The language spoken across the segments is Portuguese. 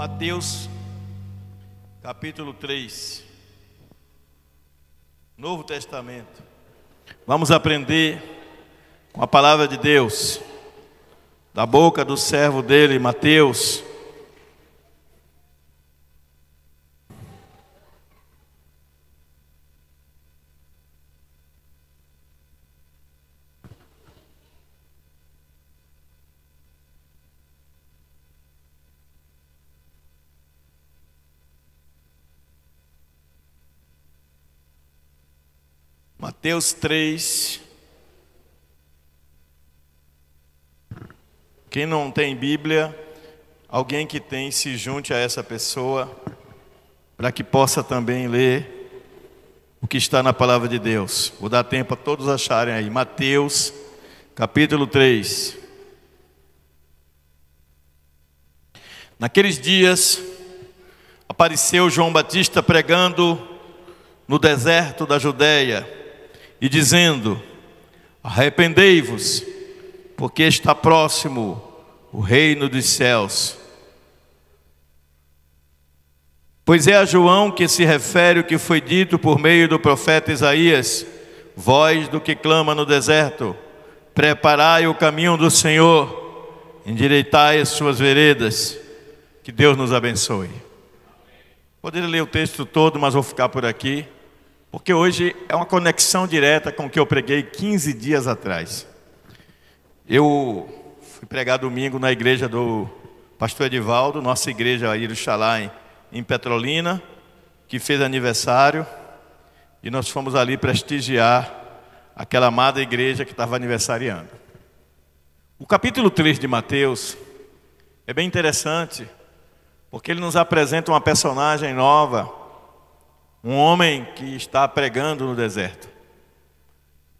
Mateus, capítulo 3, Novo Testamento. Vamos aprender com a palavra de Deus, da boca do servo dele, Mateus. Mateus 3. Quem não tem Bíblia, alguém que tem, se junte a essa pessoa, para que possa também ler o que está na palavra de Deus. Vou dar tempo a todos acharem aí. Mateus, capítulo 3. Naqueles dias, apareceu João Batista pregando no deserto da Judeia, e dizendo: arrependei-vos, porque está próximo o reino dos céus. Pois é a João que se refere o que foi dito por meio do profeta Isaías: voz do que clama no deserto, preparai o caminho do Senhor, endireitai as suas veredas. Que Deus nos abençoe. Poderia ler o texto todo, mas vou ficar por aqui, porque hoje é uma conexão direta com o que eu preguei 15 dias atrás. Eu fui pregar domingo na igreja do pastor Edivaldo, nossa igreja aí do Xalá, em Petrolina, que fez aniversário, e nós fomos ali prestigiar aquela amada igreja que estava aniversariando. O capítulo 3 de Mateus é bem interessante, porque ele nos apresenta uma personagem nova, um homem que está pregando no deserto.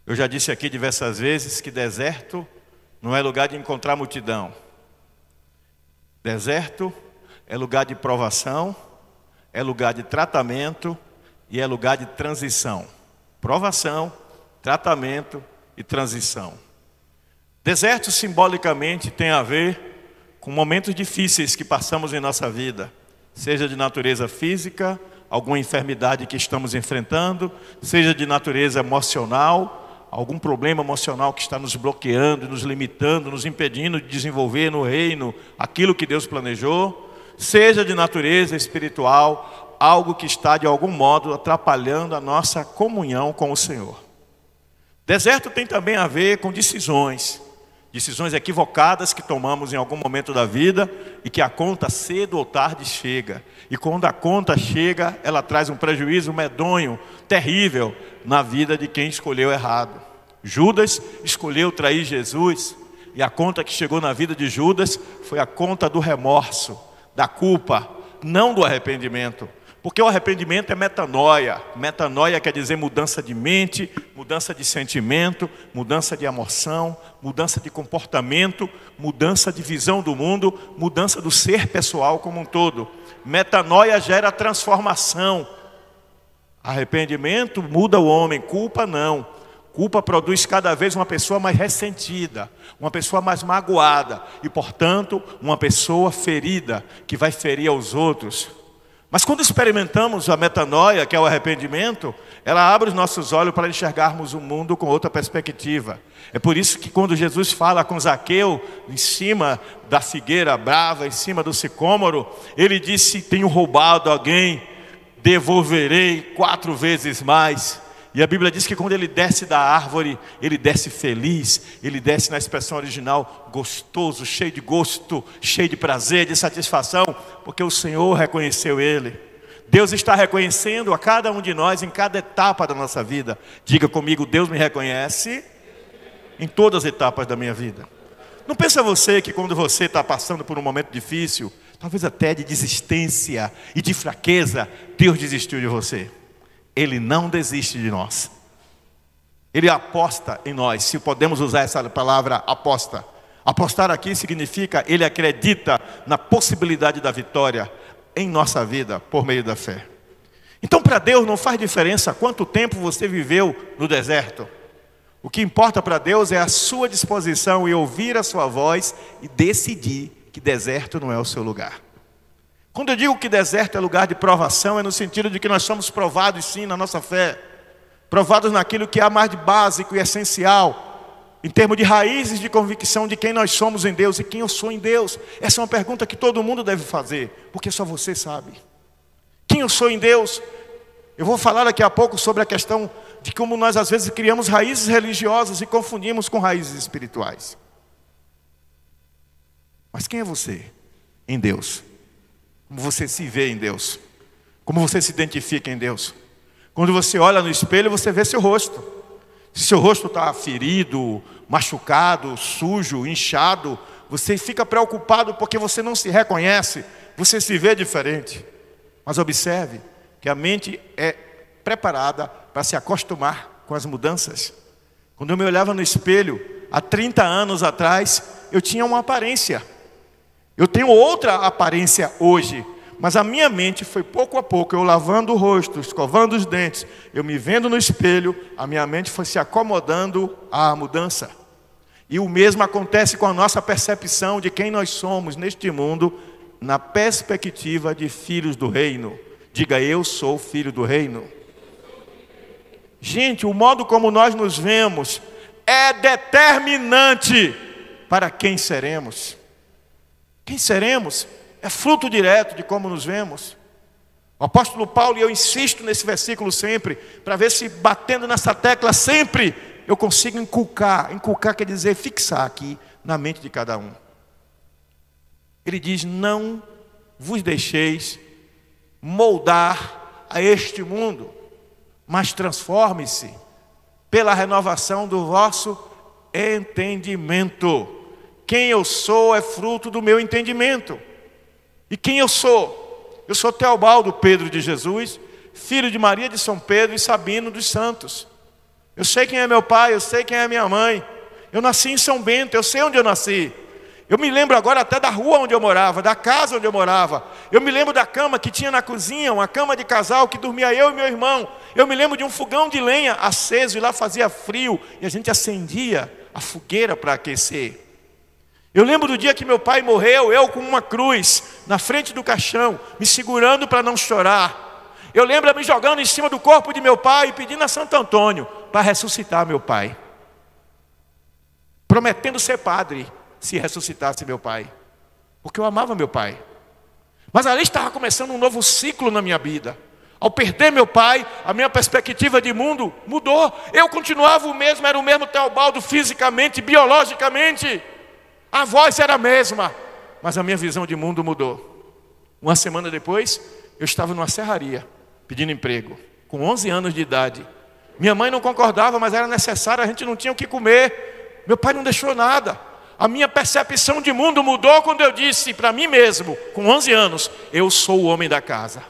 Eu já disse aqui diversas vezes que deserto não é lugar de encontrar multidão. Deserto é lugar de provação, é lugar de tratamento e é lugar de transição. Provação, tratamento e transição. Deserto simbolicamente tem a ver com momentos difíceis que passamos em nossa vida, seja de natureza física, alguma enfermidade que estamos enfrentando, seja de natureza emocional, algum problema emocional que está nos bloqueando, nos limitando, nos impedindo de desenvolver no reino aquilo que Deus planejou, seja de natureza espiritual, algo que está de algum modo atrapalhando a nossa comunhão com o Senhor. Deserto tem também a ver com decisões equivocadas que tomamos em algum momento da vida e que a conta cedo ou tarde chega. E quando a conta chega, ela traz um prejuízo medonho, terrível, na vida de quem escolheu errado. Judas escolheu trair Jesus, e a conta que chegou na vida de Judas foi a conta do remorso, da culpa, não do arrependimento. Porque o arrependimento é metanoia. Metanoia quer dizer mudança de mente, mudança de sentimento, mudança de emoção, mudança de comportamento, mudança de visão do mundo, mudança do ser pessoal como um todo. Metanoia gera transformação. Arrependimento muda o homem, culpa não. Culpa produz cada vez uma pessoa mais ressentida, uma pessoa mais magoada e, portanto, uma pessoa ferida, que vai ferir aos outros. Mas quando experimentamos a metanoia, que é o arrependimento, ela abre os nossos olhos para enxergarmos o mundo com outra perspectiva. É por isso que quando Jesus fala com Zaqueu, em cima da figueira brava, em cima do sicômoro, ele disse: tenho roubado alguém, devolverei 4 vezes mais. E a Bíblia diz que quando ele desce da árvore, ele desce feliz, ele desce na expressão original, gostoso, cheio de gosto, cheio de prazer, de satisfação, porque o Senhor reconheceu ele. Deus está reconhecendo a cada um de nós em cada etapa da nossa vida. Diga comigo: Deus me reconhece em todas as etapas da minha vida. Não pensa você que quando você está passando por um momento difícil, talvez até de desistência e de fraqueza, Deus desistiu de você. Ele não desiste de nós. Ele aposta em nós, se podemos usar essa palavra aposta. Apostar aqui significa ele acredita na possibilidade da vitória em nossa vida por meio da fé. Então, para Deus não faz diferença quanto tempo você viveu no deserto. O que importa para Deus é a sua disposição e ouvir a sua voz e decidir que deserto não é o seu lugar. Quando eu digo que deserto é lugar de provação, é no sentido de que nós somos provados sim na nossa fé. Provados naquilo que há mais de básico e essencial, em termos de raízes de convicção de quem nós somos em Deus e quem eu sou em Deus. Essa é uma pergunta que todo mundo deve fazer, porque só você sabe. Quem eu sou em Deus? Eu vou falar daqui a pouco sobre a questão de como nós às vezes criamos raízes religiosas e confundimos com raízes espirituais. Mas quem é você em Deus? Como você se vê em Deus? Como você se identifica em Deus? Quando você olha no espelho, você vê seu rosto. Se seu rosto está ferido, machucado, sujo, inchado, você fica preocupado porque você não se reconhece, você se vê diferente. Mas observe que a mente é preparada para se acostumar com as mudanças. Quando eu me olhava no espelho, há 30 anos atrás, eu tinha uma aparência. Eu tenho outra aparência hoje, mas a minha mente foi pouco a pouco, eu lavando o rosto, escovando os dentes, eu me vendo no espelho, a minha mente foi se acomodando à mudança. E o mesmo acontece com a nossa percepção de quem nós somos neste mundo, na perspectiva de filhos do reino. Diga, eu sou filho do reino. Gente, o modo como nós nos vemos é determinante para quem seremos. Quem seremos é fruto direto de como nos vemos. O apóstolo Paulo, e eu insisto nesse versículo sempre, para ver se batendo nessa tecla sempre eu consigo inculcar. Inculcar quer dizer fixar aqui na mente de cada um. Ele diz, não vos deixeis moldar a este mundo, mas transforme-se pela renovação do vosso entendimento. Quem eu sou é fruto do meu entendimento. E quem eu sou? Eu sou Teobaldo Pedro de Jesus, filho de Maria de São Pedro e Sabino dos Santos. Eu sei quem é meu pai, eu sei quem é minha mãe. Eu nasci em São Bento, eu sei onde eu nasci. Eu me lembro agora até da rua onde eu morava, da casa onde eu morava. Eu me lembro da cama que tinha na cozinha, uma cama de casal que dormia eu e meu irmão. Eu me lembro de um fogão de lenha aceso e lá fazia frio e a gente acendia a fogueira para aquecer. Eu lembro do dia que meu pai morreu, eu com uma cruz na frente do caixão, me segurando para não chorar. Eu lembro de me jogando em cima do corpo de meu pai e pedindo a Santo Antônio para ressuscitar meu pai. Prometendo ser padre se ressuscitasse meu pai. Porque eu amava meu pai. Mas ali estava começando um novo ciclo na minha vida. Ao perder meu pai, a minha perspectiva de mundo mudou. Eu continuava o mesmo, era o mesmo Teobaldo fisicamente, biologicamente. A voz era a mesma, mas a minha visão de mundo mudou. Uma semana depois, eu estava numa serraria, pedindo emprego, com 11 anos de idade. Minha mãe não concordava, mas era necessário, a gente não tinha o que comer. Meu pai não deixou nada. A minha percepção de mundo mudou quando eu disse para mim mesmo, com 11 anos, eu sou o homem da casa.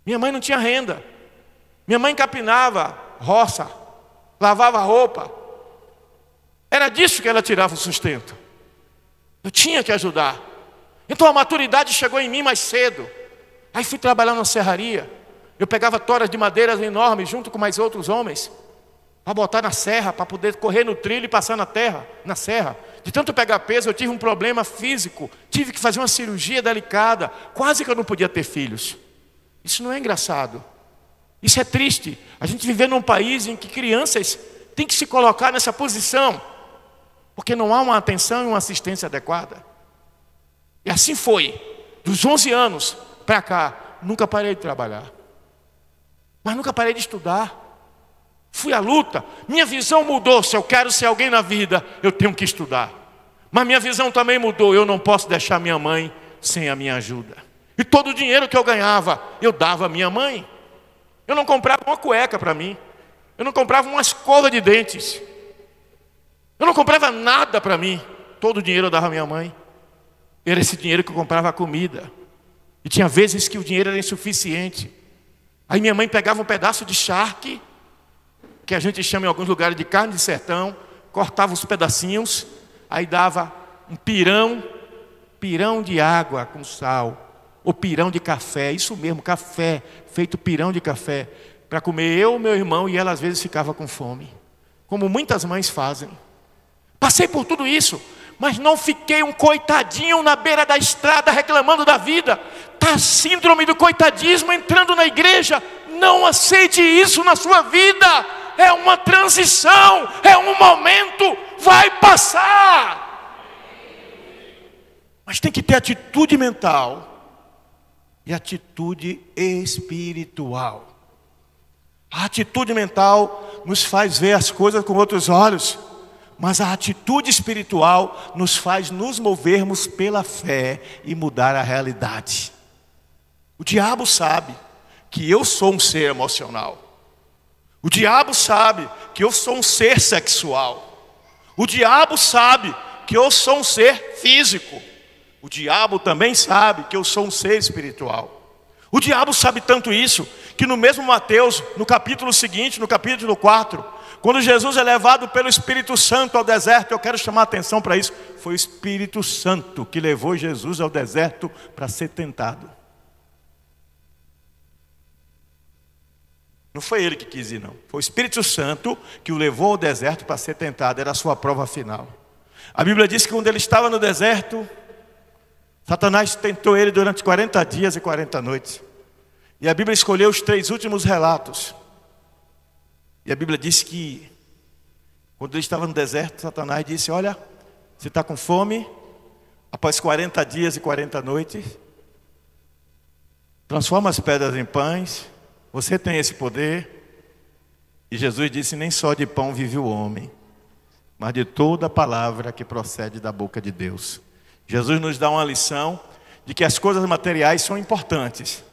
Minha mãe não tinha renda. Minha mãe capinava roça, lavava roupa. Era disso que ela tirava o sustento. Eu tinha que ajudar. Então a maturidade chegou em mim mais cedo. Aí fui trabalhar na serraria. Eu pegava toras de madeiras enormes junto com mais outros homens para botar na serra, para poder correr no trilho e passar na serra. De tanto pegar peso, eu tive um problema físico. Tive que fazer uma cirurgia delicada. Quase que eu não podia ter filhos. Isso não é engraçado. Isso é triste. A gente vive num país em que crianças têm que se colocar nessa posição, porque não há uma atenção e uma assistência adequada. E assim foi. Dos 11 anos para cá, nunca parei de trabalhar. Mas nunca parei de estudar. Fui à luta. Minha visão mudou. Se eu quero ser alguém na vida, eu tenho que estudar. Mas minha visão também mudou. Eu não posso deixar minha mãe sem a minha ajuda. E todo o dinheiro que eu ganhava, eu dava à minha mãe. Eu não comprava uma cueca para mim. Eu não comprava uma escova de dentes. Eu não comprava nada para mim. Todo o dinheiro eu dava à minha mãe. Era esse dinheiro que eu comprava a comida. E tinha vezes que o dinheiro era insuficiente. Aí minha mãe pegava um pedaço de charque, que a gente chama em alguns lugares de carne de sertão, cortava os pedacinhos, aí dava um pirão de água com sal, ou pirão de café, isso mesmo, café, feito pirão de café, para comer eu, meu irmão, e ela às vezes ficava com fome, como muitas mães fazem. Passei por tudo isso. mas não fiquei um coitadinho na beira da estrada reclamando da vida. Está a síndrome do coitadismo entrando na igreja. Não aceite isso na sua vida. É uma transição, é um momento, vai passar. Mas tem que ter atitude mental e atitude espiritual. A atitude mental nos faz ver as coisas com outros olhos, mas a atitude espiritual nos faz nos movermos pela fé e mudar a realidade. O diabo sabe que eu sou um ser emocional. O diabo sabe que eu sou um ser sexual. O diabo sabe que eu sou um ser físico. O diabo também sabe que eu sou um ser espiritual. O diabo sabe tanto isso, que no mesmo Mateus, no capítulo seguinte, no capítulo 4, quando Jesus é levado pelo Espírito Santo ao deserto, eu quero chamar a atenção para isso. Foi o Espírito Santo que levou Jesus ao deserto para ser tentado. Não foi ele que quis ir, não. Foi o Espírito Santo que o levou ao deserto para ser tentado. Era a sua prova final. A Bíblia diz que quando ele estava no deserto, Satanás tentou ele durante 40 dias e 40 noites. E a Bíblia escolheu os 3 últimos relatos. E a Bíblia diz que quando ele estava no deserto, Satanás disse: olha, você está com fome? Após 40 dias e 40 noites, transforma as pedras em pães. Você tem esse poder. E Jesus disse: nem só de pão vive o homem, mas de toda palavra que procede da boca de Deus. Jesus nos dá uma lição de que as coisas materiais são importantes,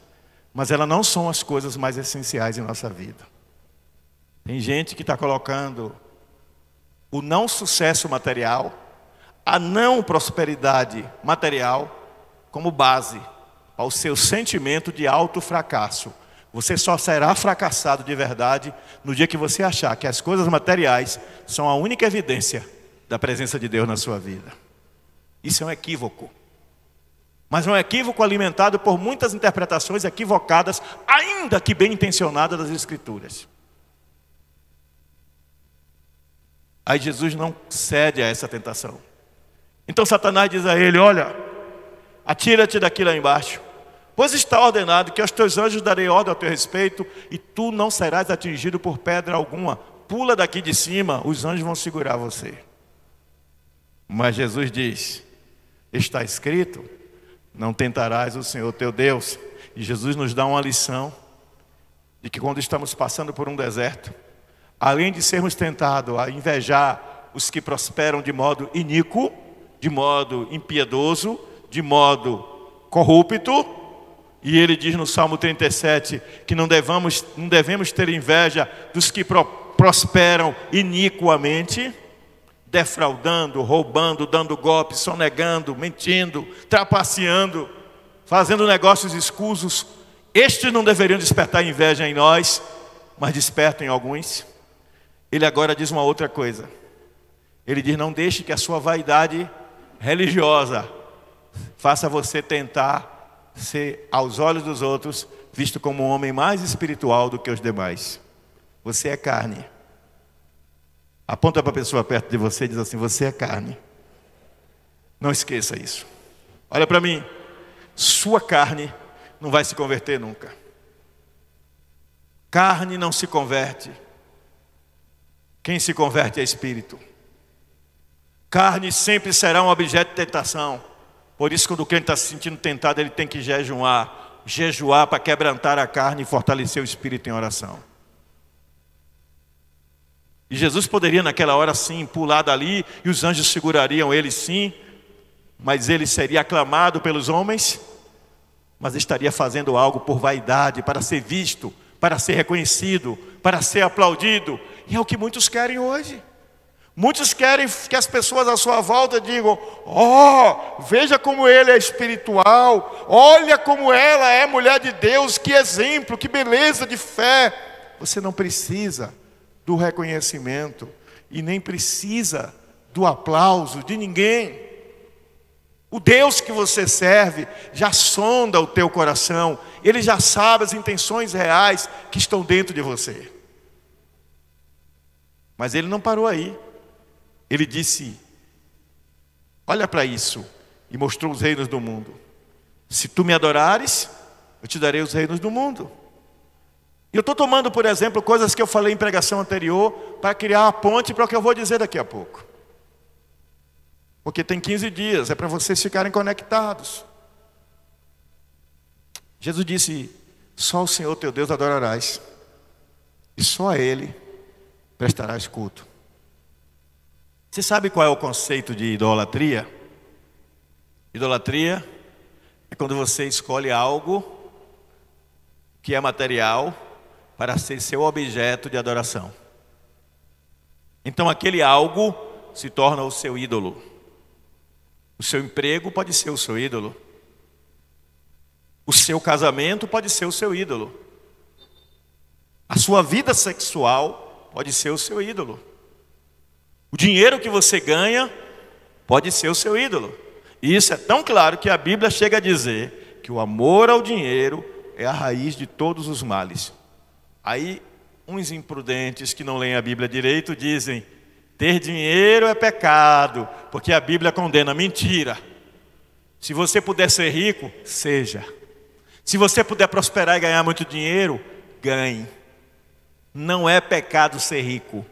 mas elas não são as coisas mais essenciais em nossa vida. Tem gente que está colocando o não sucesso material, a não prosperidade material, como base ao seu sentimento de alto fracasso. Você só será fracassado de verdade no dia que você achar que as coisas materiais são a única evidência da presença de Deus na sua vida. Isso é um equívoco. Mas é um equívoco alimentado por muitas interpretações equivocadas, ainda que bem intencionadas, das Escrituras. Aí Jesus não cede a essa tentação. Então Satanás diz a ele: olha, atira-te daqui lá embaixo, pois está ordenado que aos teus anjos darei ordem ao teu respeito, e tu não serás atingido por pedra alguma. Pula daqui de cima, os anjos vão segurar você. Mas Jesus diz: está escrito, não tentarás o Senhor teu Deus. E Jesus nos dá uma lição de que quando estamos passando por um deserto, além de sermos tentados a invejar os que prosperam de modo iníquo, de modo impiedoso, de modo corrupto, e ele diz no Salmo 37 que não devemos ter inveja dos que prosperam iniquamente, defraudando, roubando, dando golpes, sonegando, mentindo, trapaceando, fazendo negócios escusos. Estes não deveriam despertar inveja em nós, mas despertam em alguns. Ele agora diz uma outra coisa. Ele diz: não deixe que a sua vaidade religiosa faça você tentar ser, aos olhos dos outros, visto como um homem mais espiritual do que os demais. Você é carne. Aponta para a pessoa perto de você e diz assim: você é carne. Não esqueça isso. Olha para mim. Sua carne não vai se converter nunca. Carne não se converte. Quem se converte é espírito. Carne sempre será um objeto de tentação. Por isso, quando o crente está se sentindo tentado, ele tem que jejuar. Jejuar para quebrantar a carne e fortalecer o espírito em oração. E Jesus poderia naquela hora sim pular dali e os anjos segurariam ele sim, mas ele seria aclamado pelos homens, mas estaria fazendo algo por vaidade, para ser visto, para ser reconhecido, para ser aplaudido. E é o que muitos querem hoje. Muitos querem que as pessoas à sua volta digam: oh, veja como ele é espiritual, olha como ela é mulher de Deus, que exemplo, que beleza de fé. Você não precisa do reconhecimento e nem precisa do aplauso de ninguém. O Deus que você serve já sonda o teu coração. Ele já sabe as intenções reais que estão dentro de você. Mas ele não parou aí. Ele disse: Olha para isso. E mostrou os reinos do mundo. Se tu me adorares, eu te darei os reinos do mundo. E eu estou tomando, por exemplo, coisas que eu falei em pregação anterior para criar uma ponte para o que eu vou dizer daqui a pouco. Porque tem 15 dias, é para vocês ficarem conectados. Jesus disse, só o Senhor teu Deus adorarás. E só a Ele prestarás culto. Você sabe qual é o conceito de idolatria? Idolatria é quando você escolhe algo que é material para ser seu objeto de adoração. Então aquele algo se torna o seu ídolo. O seu emprego pode ser o seu ídolo. O seu casamento pode ser o seu ídolo. A sua vida sexual pode ser o seu ídolo. O dinheiro que você ganha pode ser o seu ídolo. E isso é tão claro que a Bíblia chega a dizer que o amor ao dinheiro é a raiz de todos os males. Aí, uns imprudentes que não leem a Bíblia direito dizem, ter dinheiro é pecado, porque a Bíblia condena. Mentira. Se você puder ser rico, seja. Se você puder prosperar e ganhar muito dinheiro, ganhe. Não é pecado ser rico.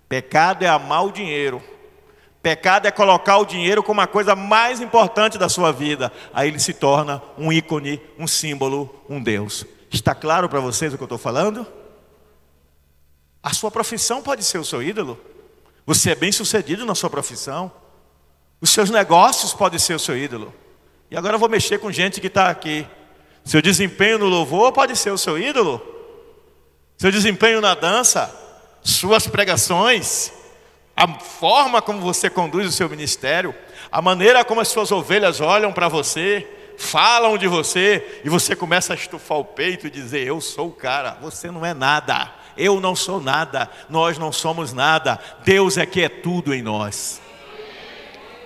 Pecado é amar o dinheiro. Pecado é colocar o dinheiro como a coisa mais importante da sua vida. Aí ele se torna um ícone, um símbolo, um Deus. Está claro para vocês o que eu estou falando? A sua profissão pode ser o seu ídolo. Você é bem sucedido na sua profissão. Os seus negócios podem ser o seu ídolo. E agora eu vou mexer com gente que está aqui. Seu desempenho no louvor pode ser o seu ídolo. Seu desempenho na dança, suas pregações, a forma como você conduz o seu ministério, a maneira como as suas ovelhas olham para você, falam de você, e você começa a estufar o peito e dizer, eu sou o cara. Você não é nada, eu não sou nada, nós não somos nada, Deus é que é tudo em nós.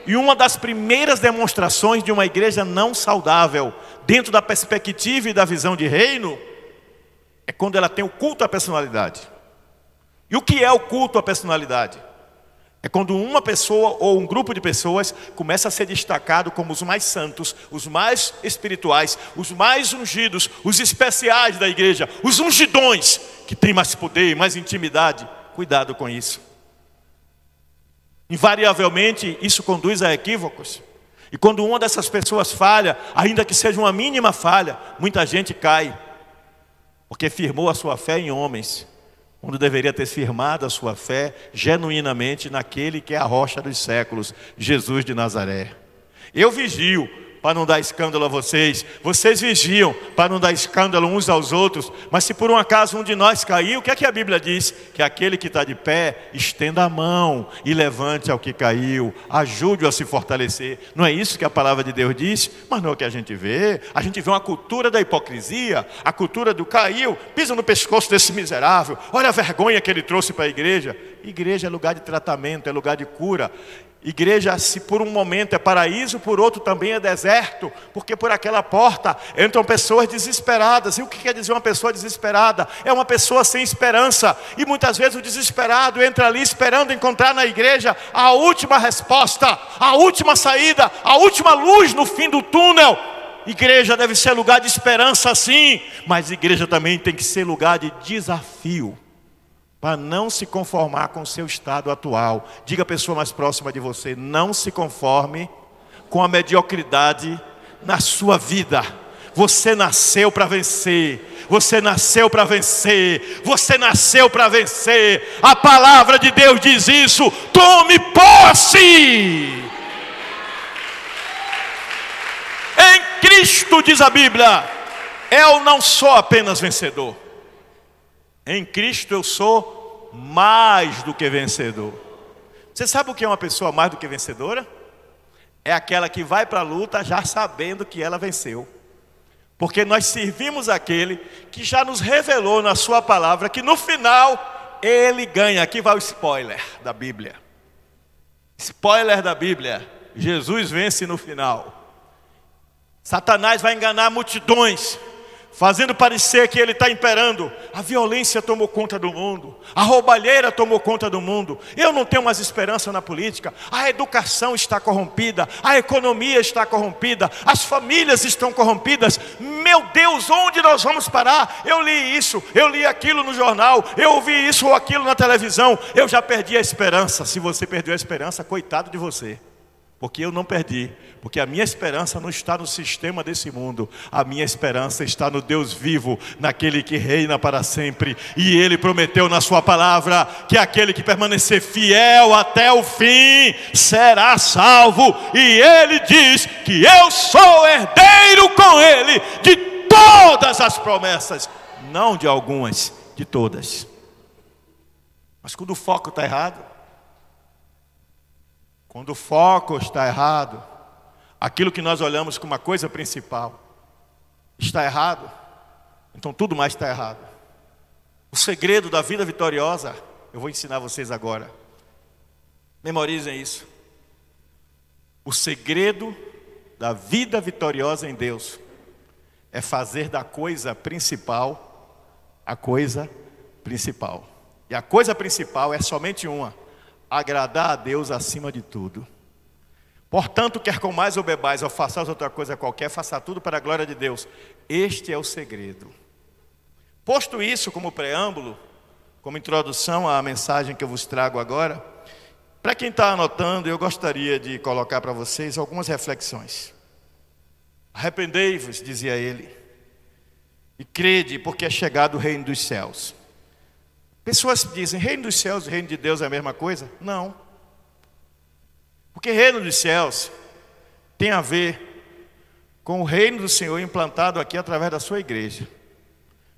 E uma das primeiras demonstrações de uma igreja não saudável, dentro da perspectiva e da visão de reino, é quando ela tem o culto à personalidade. E o que é o culto à personalidade? É quando uma pessoa ou um grupo de pessoas começa a ser destacado como os mais santos, os mais espirituais, os mais ungidos, os especiais da igreja, os ungidões, que têm mais poder, mais intimidade. Cuidado com isso. Invariavelmente, isso conduz a equívocos. E quando uma dessas pessoas falha, ainda que seja uma mínima falha, muita gente cai. Porque firmou a sua fé em homens, quando deveria ter firmado a sua fé genuinamente naquele que é a rocha dos séculos, Jesus de Nazaré. Eu vigio para não dar escândalo a vocês, vocês vigiam para não dar escândalo uns aos outros, mas se por um acaso um de nós cair, o que é que a Bíblia diz? Que aquele que está de pé, estenda a mão e levante ao que caiu, ajude-o a se fortalecer. Não é isso que a palavra de Deus diz? Mas não é o que a gente vê uma cultura da hipocrisia, a cultura do caiu, pisa no pescoço desse miserável, olha a vergonha que ele trouxe para a igreja. Igreja é lugar de tratamento, é lugar de cura. Igreja, se por um momento é paraíso, por outro também é deserto, porque por aquela porta entram pessoas desesperadas. E o que quer dizer uma pessoa desesperada? É uma pessoa sem esperança. E muitas vezes o desesperado entra ali esperando encontrar na igreja a última resposta, a última saída, a última luz no fim do túnel. Igreja deve ser lugar de esperança, sim, mas igreja também tem que ser lugar de desafio, para não se conformar com o seu estado atual. Diga a pessoa mais próxima de você, não se conforme com a mediocridade na sua vida. Você nasceu para vencer, você nasceu para vencer, você nasceu para vencer. A palavra de Deus diz isso, tome posse. Em Cristo, diz a Bíblia, eu não sou apenas vencedor. Em Cristo eu sou mais do que vencedor. Você sabe o que é uma pessoa mais do que vencedora? É aquela que vai para a luta já sabendo que ela venceu. Porque nós servimos aquele que já nos revelou na sua palavra que no final ele ganha. Aqui vai o spoiler da Bíblia. Spoiler da Bíblia. Jesus vence no final. Satanás vai enganar multidões, fazendo parecer que ele está imperando. A violência tomou conta do mundo, a roubalheira tomou conta do mundo. Eu não tenho mais esperança na política. A educação está corrompida, a economia está corrompida, as famílias estão corrompidas. Meu Deus, onde nós vamos parar? Eu li isso, eu li aquilo no jornal, eu ouvi isso ou aquilo na televisão. Eu já perdi a esperança. Se você perdeu a esperança, coitado de você. Porque eu não perdi, porque a minha esperança não está no sistema desse mundo. A minha esperança está no Deus vivo, naquele que reina para sempre. E Ele prometeu na sua palavra que aquele que permanecer fiel até o fim será salvo. E Ele diz que eu sou herdeiro com Ele de todas as promessas, não de algumas, de todas. Mas quando o foco está errado, quando o foco está errado, aquilo que nós olhamos como uma coisa principal está errado, então tudo mais está errado. O segredo da vida vitoriosa, eu vou ensinar vocês agora. Memorizem isso. O segredo da vida vitoriosa em Deus é fazer da coisa principal a coisa principal. E a coisa principal é somente uma: agradar a Deus acima de tudo. Portanto, quer comais ou bebais ou façais outra coisa qualquer, faça tudo para a glória de Deus. Este é o segredo. Posto isso como preâmbulo, como introdução à mensagem que eu vos trago agora, para quem está anotando, eu gostaria de colocar para vocês algumas reflexões. Arrependei-vos, dizia ele, e crede, porque é chegado o reino dos céus. Pessoas dizem, reino dos céus e reino de Deus é a mesma coisa? Não. Porque reino dos céus tem a ver com o reino do Senhor implantado aqui através da sua igreja.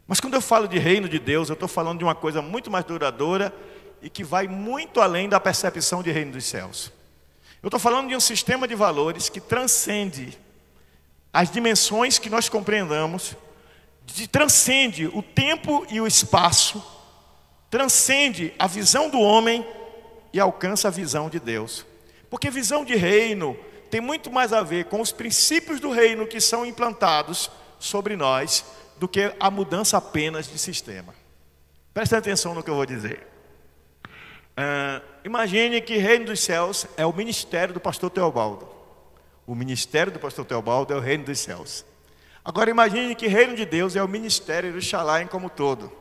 Mas quando eu falo de reino de Deus, eu estou falando de uma coisa muito mais duradoura e que vai muito além da percepção de reino dos céus. Eu estou falando de um sistema de valores que transcende as dimensões que nós compreendamos, transcende o tempo e o espaço, transcende a visão do homem e alcança a visão de Deus. Porque visão de reino tem muito mais a ver com os princípios do reino que são implantados sobre nós do que a mudança apenas de sistema. Preste atenção no que eu vou dizer. Imagine que reino dos céus é o ministério do pastor Teobaldo. O ministério do pastor Teobaldo é o reino dos céus. Agora imagine que reino de Deus é o ministério do Xalai como todo.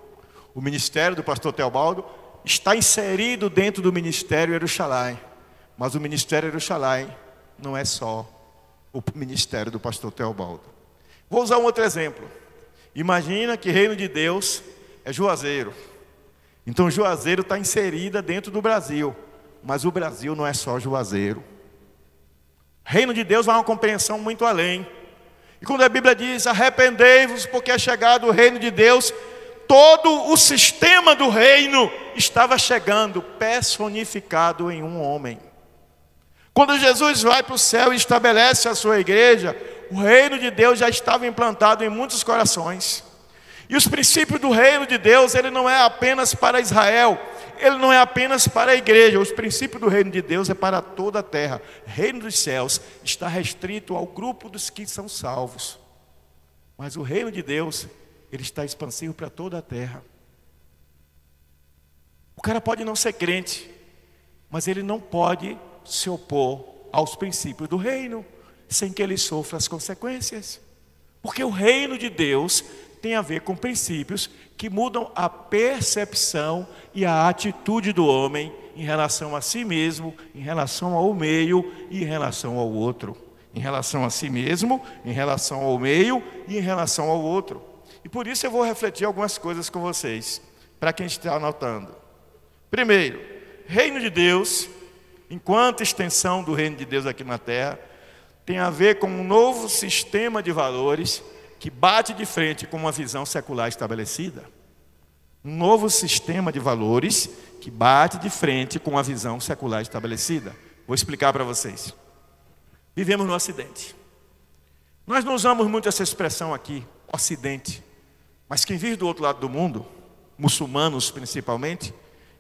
O ministério do pastor Teobaldo está inserido dentro do ministério Eruxalai. Mas o ministério Eruxalai não é só o ministério do pastor Teobaldo. Vou usar um outro exemplo. Imagina que reino de Deus é Juazeiro. Então Juazeiro está inserida dentro do Brasil. Mas o Brasil não é só Juazeiro. Reino de Deus vai uma compreensão muito além. E quando a Bíblia diz, arrependei-vos porque é chegado o reino de Deus, todo o sistema do reino estava chegando, personificado em um homem. Quando Jesus vai para o céu e estabelece a sua igreja, o reino de Deus já estava implantado em muitos corações. E os princípios do reino de Deus, ele não é apenas para Israel, ele não é apenas para a igreja. Os princípios do reino de Deus é para toda a terra. O reino dos céus está restrito ao grupo dos que são salvos. Mas o reino de Deus, ele está expansivo para toda a terra. O cara pode não ser crente, mas ele não pode se opor aos princípios do reino sem que ele sofra as consequências. Porque o reino de Deus tem a ver com princípios que mudam a percepção e a atitude do homem em relação a si mesmo, em relação ao meio e em relação ao outro. Em relação a si mesmo, em relação ao meio e em relação ao outro. E por isso eu vou refletir algumas coisas com vocês, para quem está anotando. Primeiro, reino de Deus, enquanto extensão do reino de Deus aqui na terra, tem a ver com um novo sistema de valores que bate de frente com uma visão secular estabelecida. Um novo sistema de valores que bate de frente com a visão secular estabelecida. Vou explicar para vocês. Vivemos no Ocidente. Nós não usamos muito essa expressão aqui, Ocidente. Mas quem vive do outro lado do mundo, muçulmanos principalmente,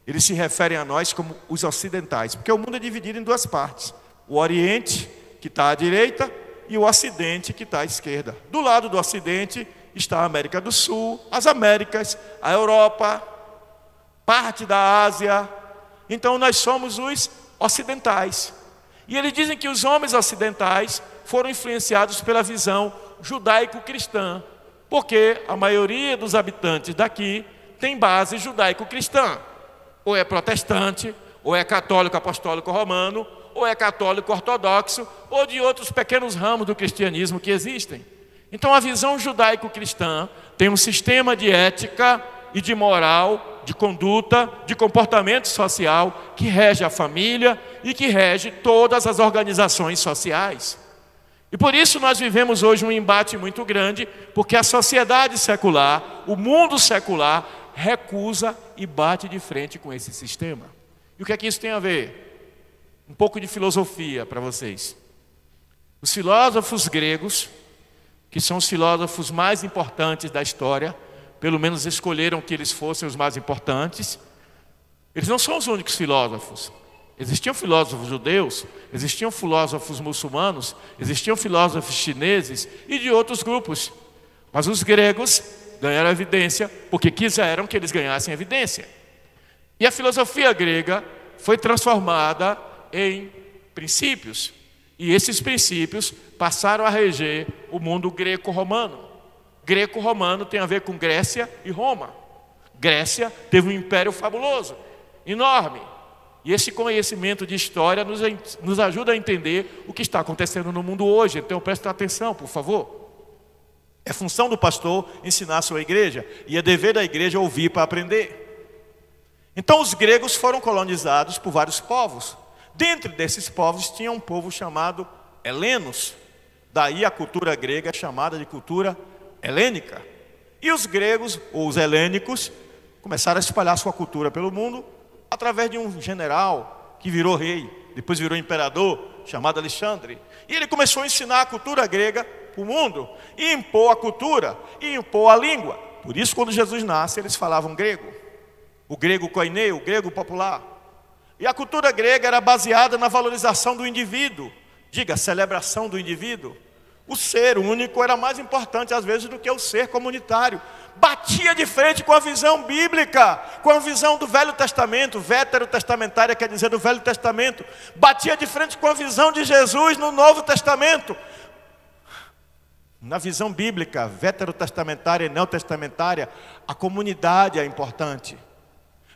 eles se referem a nós como os ocidentais, porque o mundo é dividido em duas partes. O Oriente, que está à direita, e o Ocidente, que está à esquerda. Do lado do Ocidente está a América do Sul, as Américas, a Europa, parte da Ásia. Então nós somos os ocidentais. E eles dizem que os homens ocidentais foram influenciados pela visão judaico-cristã, porque a maioria dos habitantes daqui tem base judaico-cristã. Ou é protestante, ou é católico apostólico romano, ou é católico ortodoxo, ou de outros pequenos ramos do cristianismo que existem. Então a visão judaico-cristã tem um sistema de ética e de moral, de conduta, de comportamento social que rege a família e que rege todas as organizações sociais. E por isso nós vivemos hoje um embate muito grande, porque a sociedade secular, o mundo secular, recusa e bate de frente com esse sistema. E o que é que isso tem a ver? Um pouco de filosofia para vocês. Os filósofos gregos, que são os filósofos mais importantes da história, pelo menos escolheram que eles fossem os mais importantes, eles não são os únicos filósofos. Existiam filósofos judeus, existiam filósofos muçulmanos, existiam filósofos chineses e de outros grupos. Mas os gregos ganharam evidência porque quiseram que eles ganhassem evidência. E a filosofia grega foi transformada em princípios. E esses princípios passaram a reger o mundo greco-romano. Greco-romano tem a ver com Grécia e Roma. Grécia teve um império fabuloso, enorme. E esse conhecimento de história nos ajuda a entender o que está acontecendo no mundo hoje. Então preste atenção, por favor. É função do pastor ensinar a sua igreja, e é dever da igreja ouvir para aprender. Então os gregos foram colonizados por vários povos. Dentre desses povos tinha um povo chamado helenos. Daí a cultura grega é chamada de cultura helênica. E os gregos, ou os helênicos, começaram a espalhar sua cultura pelo mundo através de um general que virou rei, depois virou imperador, chamado Alexandre. E ele começou a ensinar a cultura grega para o mundo, e impor a cultura, e impor a língua. Por isso, quando Jesus nasce, eles falavam grego. O grego koiné, o grego popular. E a cultura grega era baseada na valorização do indivíduo. Diga, a celebração do indivíduo. O ser único era mais importante às vezes do que o ser comunitário. Batia de frente com a visão bíblica, com a visão do Velho Testamento, veterotestamentária quer dizer do Velho Testamento. Batia de frente com a visão de Jesus no Novo Testamento. Na visão bíblica, veterotestamentária e neotestamentária, a comunidade é importante.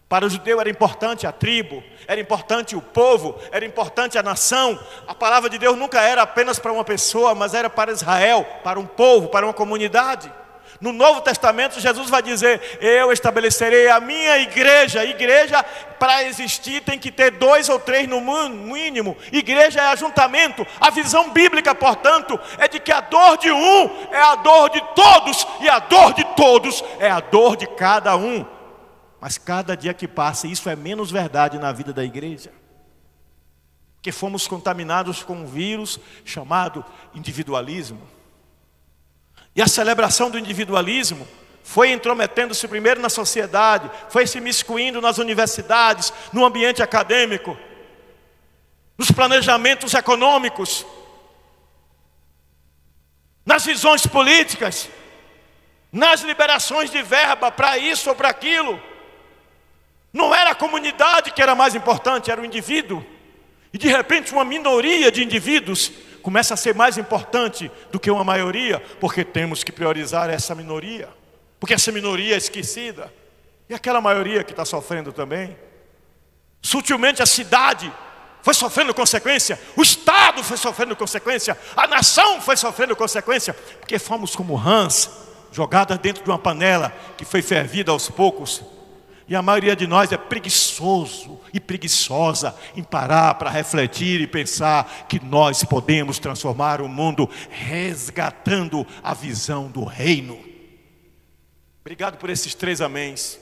Para o judeu era importante a tribo, era importante o povo, era importante a nação. A palavra de Deus nunca era apenas para uma pessoa, mas era para Israel, para um povo, para uma comunidade. No Novo Testamento, Jesus vai dizer: eu estabelecerei a minha igreja. A igreja, para existir, tem que ter 2 ou 3 no mínimo. Igreja é ajuntamento. A visão bíblica, portanto, é de que a dor de um é a dor de todos, e a dor de todos é a dor de cada um. Mas cada dia que passa, isso é menos verdade na vida da igreja. Porque fomos contaminados com um vírus chamado individualismo. E a celebração do individualismo foi intrometendo-se primeiro na sociedade, foi se miscuindo nas universidades, no ambiente acadêmico, nos planejamentos econômicos, nas visões políticas, nas liberações de verba para isso ou para aquilo. Não era a comunidade que era mais importante, era o indivíduo. E de repente uma minoria de indivíduos começa a ser mais importante do que uma maioria, porque temos que priorizar essa minoria, porque essa minoria é esquecida. E aquela maioria que está sofrendo também. Sutilmente a cidade foi sofrendo consequência, o Estado foi sofrendo consequência, a nação foi sofrendo consequência, porque fomos como rãs, jogadas dentro de uma panela que foi fervida aos poucos. E a maioria de nós é preguiçoso e preguiçosa em parar para refletir e pensar que nós podemos transformar o mundo resgatando a visão do reino. Obrigado por esses 3 améns.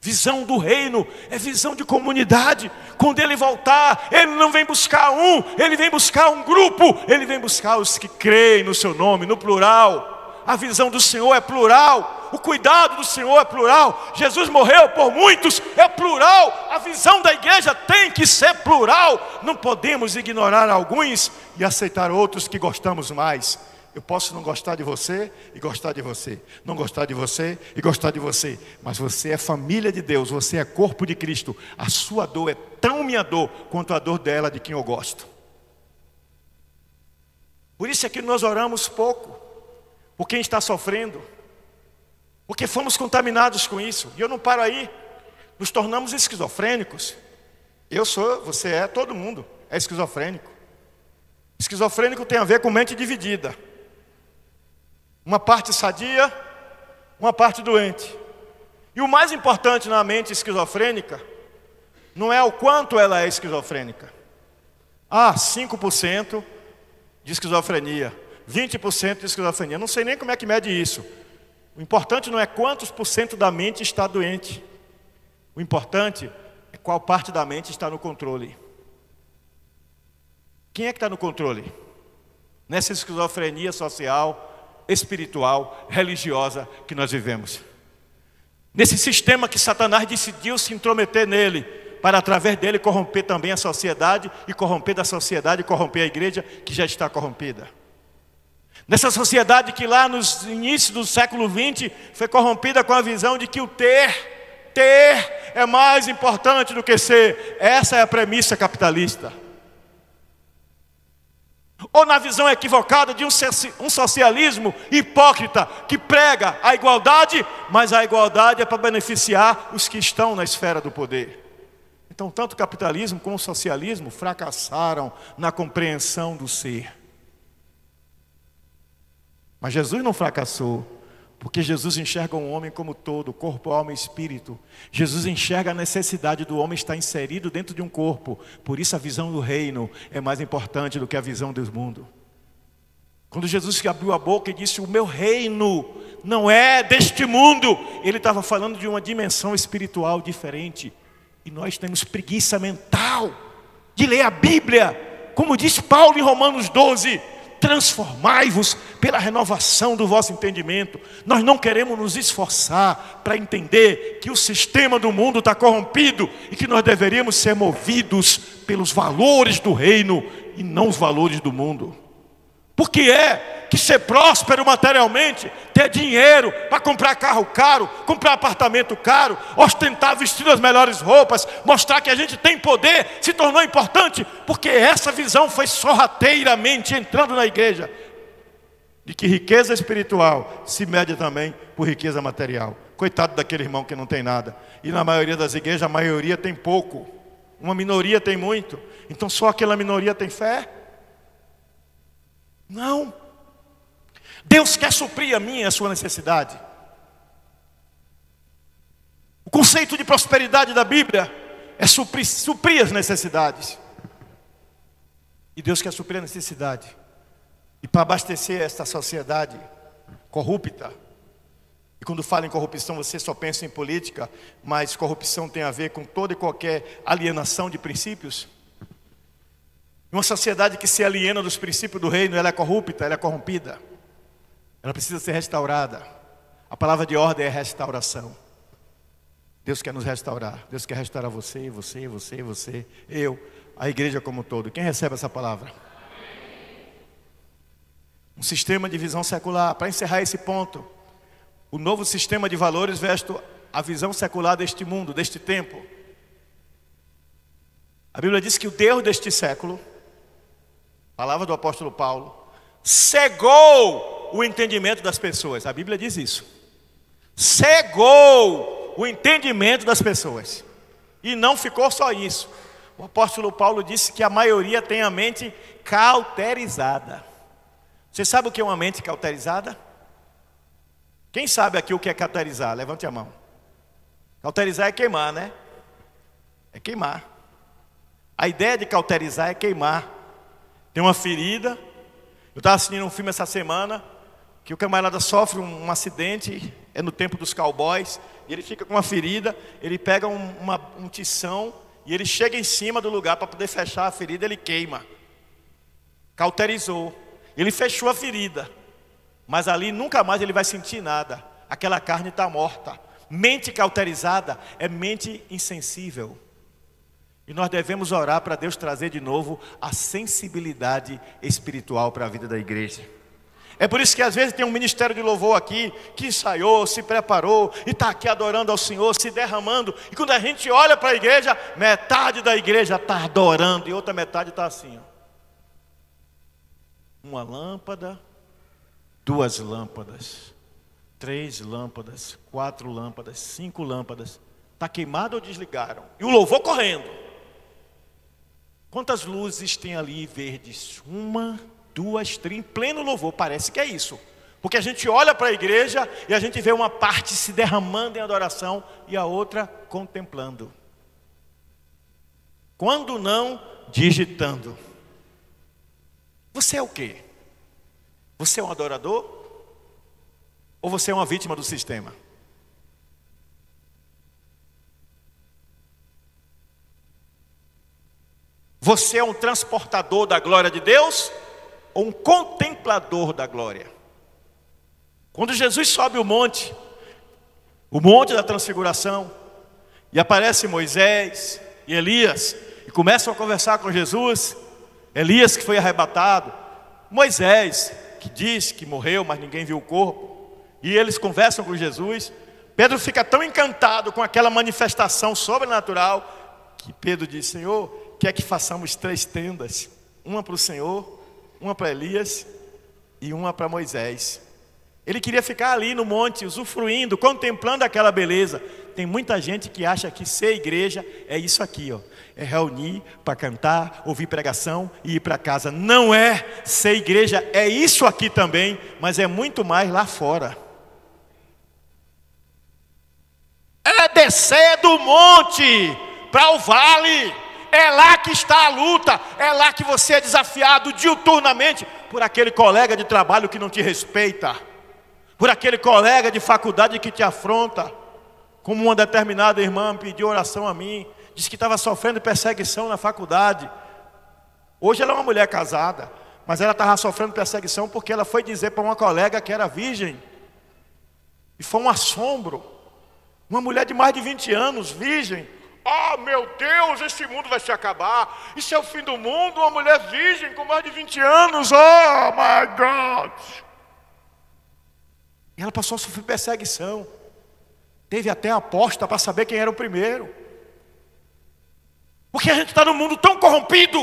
Visão do reino é visão de comunidade. Quando ele voltar, ele não vem buscar um, ele vem buscar um grupo, ele vem buscar os que creem no seu nome, no plural. A visão do Senhor é plural, o cuidado do Senhor é plural. Jesus morreu por muitos, é plural. A visão da igreja tem que ser plural. Não podemos ignorar alguns e aceitar outros que gostamos mais. eu posso não gostar de você e gostar de você, não gostar de você e gostar de você, mas você é família de Deus, você é corpo de Cristo. A sua dor é tão minha dor quanto a dor dela de quem eu gosto. Por isso é que nós oramos pouco por quem está sofrendo, porque fomos contaminados com isso. E eu não paro aí, nos tornamos esquizofrênicos. Eu sou, você é, todo mundo é esquizofrênico. Esquizofrênico tem a ver com mente dividida. Uma parte sadia, uma parte doente. E o mais importante na mente esquizofrênica não é o quanto ela é esquizofrênica. 5% de esquizofrenia, 20% de esquizofrenia. Não sei nem como é que mede isso. O importante não é quantos por cento da mente está doente. O importante é qual parte da mente está no controle. Quem é que está no controle? Nessa esquizofrenia social, espiritual, religiosa que nós vivemos. Nesse sistema que Satanás decidiu se intrometer nele, para através dele corromper também a sociedade, e corromper da sociedade, corromper a igreja que já está corrompida. Nessa sociedade que lá nos inícios do século XX foi corrompida com a visão de que o ter é mais importante do que ser. Essa é a premissa capitalista. Ou na visão equivocada de um socialismo hipócrita que prega a igualdade, mas a igualdade é para beneficiar os que estão na esfera do poder. Então, tanto o capitalismo como o socialismo fracassaram na compreensão do ser. Mas Jesus não fracassou, porque Jesus enxerga o homem como todo, corpo, alma e espírito. Jesus enxerga a necessidade do homem estar inserido dentro de um corpo. Por isso a visão do reino é mais importante do que a visão do mundo. Quando Jesus abriu a boca e disse: o meu reino não é deste mundo, ele estava falando de uma dimensão espiritual diferente. E nós temos preguiça mental de ler a Bíblia. Como diz Paulo em Romanos 12: transformai-vos pela renovação do vosso entendimento. Nós não queremos nos esforçar para entender que o sistema do mundo está corrompido e que nós deveríamos ser movidos pelos valores do reino e não os valores do mundo. Porque é que ser próspero materialmente, ter dinheiro para comprar carro caro, comprar apartamento caro, ostentar, vestir as melhores roupas, mostrar que a gente tem poder, se tornou importante, porque essa visão foi sorrateiramente entrando na igreja, de que riqueza espiritual se mede também por riqueza material. Coitado daquele irmão que não tem nada. E na maioria das igrejas, a maioria tem pouco, uma minoria tem muito. Então só aquela minoria tem fé? Não. Deus quer suprir a minha e a sua necessidade. O conceito de prosperidade da Bíblia é suprir as necessidades. E Deus quer suprir a necessidade. E para abastecer esta sociedade corrupta, e quando fala em corrupção você só pensa em política, mas corrupção tem a ver com toda e qualquer alienação de princípios. Uma sociedade que se aliena dos princípios do reino, ela é corrupta, ela é corrompida. Ela precisa ser restaurada. A palavra de ordem é restauração. Deus quer nos restaurar. Deus quer restaurar você, eu, a igreja como um todo. Quem recebe essa palavra? Um sistema de visão secular. Para encerrar esse ponto, o novo sistema de valores veste a visão secular deste mundo, deste tempo. A Bíblia diz que o Deus deste século, palavra do apóstolo Paulo, cegou o entendimento das pessoas. A Bíblia diz isso. Cegou o entendimento das pessoas. E não ficou só isso. O apóstolo Paulo disse que a maioria tem a mente cauterizada. Você sabe o que é uma mente cauterizada? Quem sabe aqui o que é cauterizar? Levante a mão. Cauterizar é queimar, né? É queimar. A ideia de cauterizar é queimar. Tem uma ferida. Eu estava assistindo um filme essa semana, que o camarada sofre um acidente, é no tempo dos cowboys, e ele fica com uma ferida, ele pega um tição, e ele chega em cima do lugar para poder fechar a ferida, ele queima. Cauterizou. Ele fechou a ferida, mas ali nunca mais ele vai sentir nada. Aquela carne está morta. Mente cauterizada é mente insensível. E nós devemos orar para Deus trazer de novo a sensibilidade espiritual para a vida da igreja. É por isso que às vezes tem um ministério de louvor aqui, que ensaiou, se preparou, e está aqui adorando ao Senhor, se derramando. E quando a gente olha para a igreja, metade da igreja está adorando, e outra metade está assim, ó. Uma lâmpada, 2 lâmpadas, 3 lâmpadas, 4 lâmpadas, 5 lâmpadas. Está queimado ou desligaram? E o louvor correndo. Quantas luzes tem ali verdes? 1, 2, 3, em pleno louvor. Parece que é isso. Porque a gente olha para a igreja e a gente vê uma parte se derramando em adoração e a outra contemplando. Quando não, digitando. Você é o quê? Você é um adorador? Ou você é uma vítima do sistema? Você é um transportador da glória de Deus? Ou um contemplador da glória? Quando Jesus sobe o monte da transfiguração, e aparece Moisés e Elias, e começam a conversar com Jesus. Elias que foi arrebatado, Moisés que diz que morreu, mas ninguém viu o corpo, e eles conversam com Jesus. Pedro fica tão encantado com aquela manifestação sobrenatural, que Pedro diz: Senhor, quer que façamos 3 tendas, uma para o Senhor, uma para Elias e uma para Moisés. Ele queria ficar ali no monte, usufruindo, contemplando aquela beleza. Tem muita gente que acha que ser igreja é isso aqui, ó. É reunir para cantar, ouvir pregação e ir para casa. Não é. Ser igreja é isso aqui também, mas é muito mais lá fora. É descer do monte para o vale. É lá que está a luta. É lá que você é desafiado diuturnamente por aquele colega de trabalho que não te respeita, por aquele colega de faculdade que te afronta. Como uma determinada irmã pediu oração a mim, disse que estava sofrendo perseguição na faculdade. Hoje ela é uma mulher casada, mas ela estava sofrendo perseguição porque ela foi dizer para uma colega que era virgem. E foi um assombro. Uma mulher de mais de 20 anos, virgem. Oh meu Deus, esse mundo vai se acabar. Isso é o fim do mundo, uma mulher virgem com mais de 20 anos. Oh my God. E ela passou a sofrer perseguição. Teve até aposta para saber quem era o primeiro. Porque a gente está num mundo tão corrompido,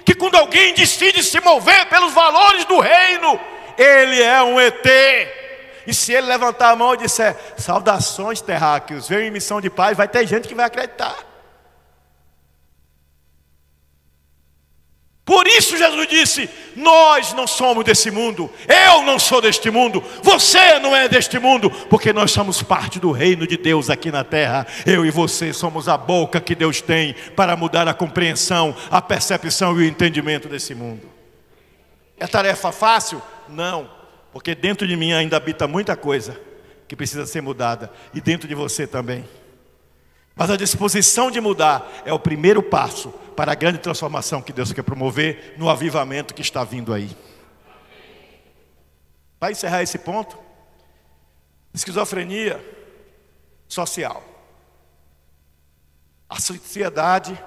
que quando alguém decide se mover pelos valores do reino, ele é um ET. E se ele levantar a mão e disser: saudações terráqueos, venho em missão de paz, vai ter gente que vai acreditar. Por isso Jesus disse: nós não somos desse mundo, eu não sou deste mundo, você não é deste mundo, porque nós somos parte do reino de Deus aqui na terra. Eu e você somos a boca que Deus tem para mudar a compreensão, a percepção e o entendimento desse mundo. É tarefa fácil? Não, porque dentro de mim ainda habita muita coisa que precisa ser mudada, e dentro de você também. Mas a disposição de mudar é o primeiro passo para a grande transformação que Deus quer promover no avivamento que está vindo aí. Para encerrar esse ponto, esquizofrenia social. A sociedade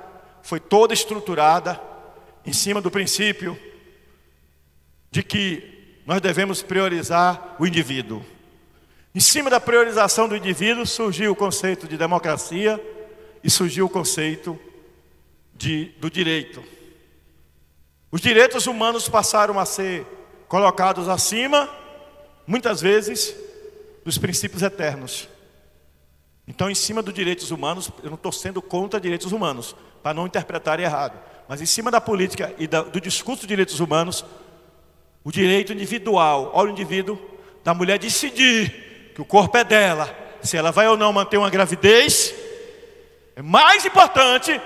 foi toda estruturada em cima do princípio de que nós devemos priorizar o indivíduo. Em cima da priorização do indivíduo surgiu o conceito de democracia e surgiu o conceito do direito. Os direitos humanos passaram a ser colocados acima, muitas vezes, dos princípios eternos. Então, em cima dos direitos humanos, eu não estou sendo contra direitos humanos, para não interpretar errado, mas em cima da política e do discurso de direitos humanos, o direito individual ao indivíduo, da mulher decidir que o corpo é dela, se ela vai ou não manter uma gravidez, é mais importante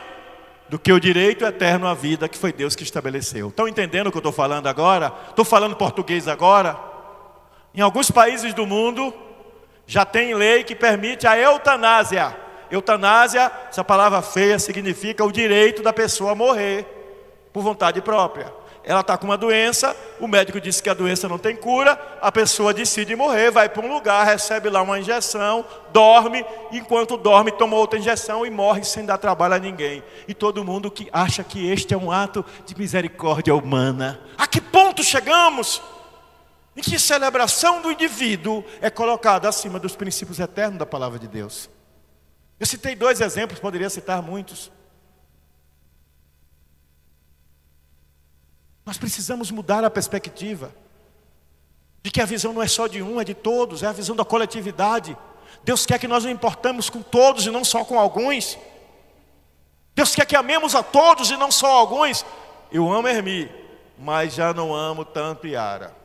do que o direito eterno à vida que foi Deus que estabeleceu. Estão entendendo o que eu estou falando agora? Estou falando português agora. Em alguns países do mundo já tem lei que permite a eutanásia. Eutanásia, essa palavra feia, significa o direito da pessoa morrer por vontade própria. Ela está com uma doença, o médico disse que a doença não tem cura, a pessoa decide morrer, vai para um lugar, recebe lá uma injeção, dorme, enquanto dorme toma outra injeção e morre sem dar trabalho a ninguém. E todo mundo que acha que este é um ato de misericórdia humana. A que ponto chegamos? em que a celebração do indivíduo é colocada acima dos princípios eternos da palavra de Deus. Eu citei 2 exemplos, poderia citar muitos. Nós precisamos mudar a perspectiva de que a visão não é só de um, é de todos, é a visão da coletividade. Deus quer que nós nos importamos com todos e não só com alguns. Deus quer que amemos a todos e não só alguns. Eu amo Hermi, mas já não amo tanto Yara.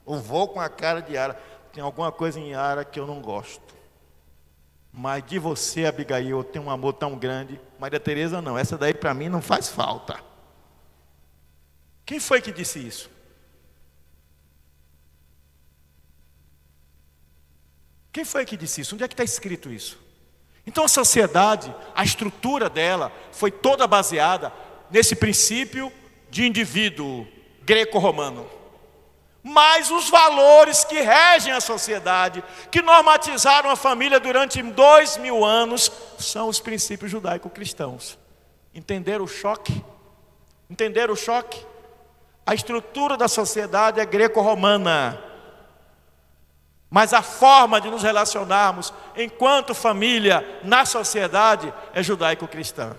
Eu vou com a cara de Yara. Tem alguma coisa em Yara que eu não gosto. Mas de você, Abigail, eu tenho um amor tão grande. Mas da Teresa não, essa daí para mim não faz falta. Quem foi que disse isso? Quem foi que disse isso? Onde é que está escrito isso? Então a sociedade, a estrutura dela foi toda baseada nesse princípio de indivíduo greco-romano. Mas os valores que regem a sociedade, que normatizaram a família durante 2000 anos, são os princípios judaico-cristãos. Entenderam o choque? Entenderam o choque? A estrutura da sociedade é greco-romana. Mas a forma de nos relacionarmos enquanto família na sociedade é judaico-cristã.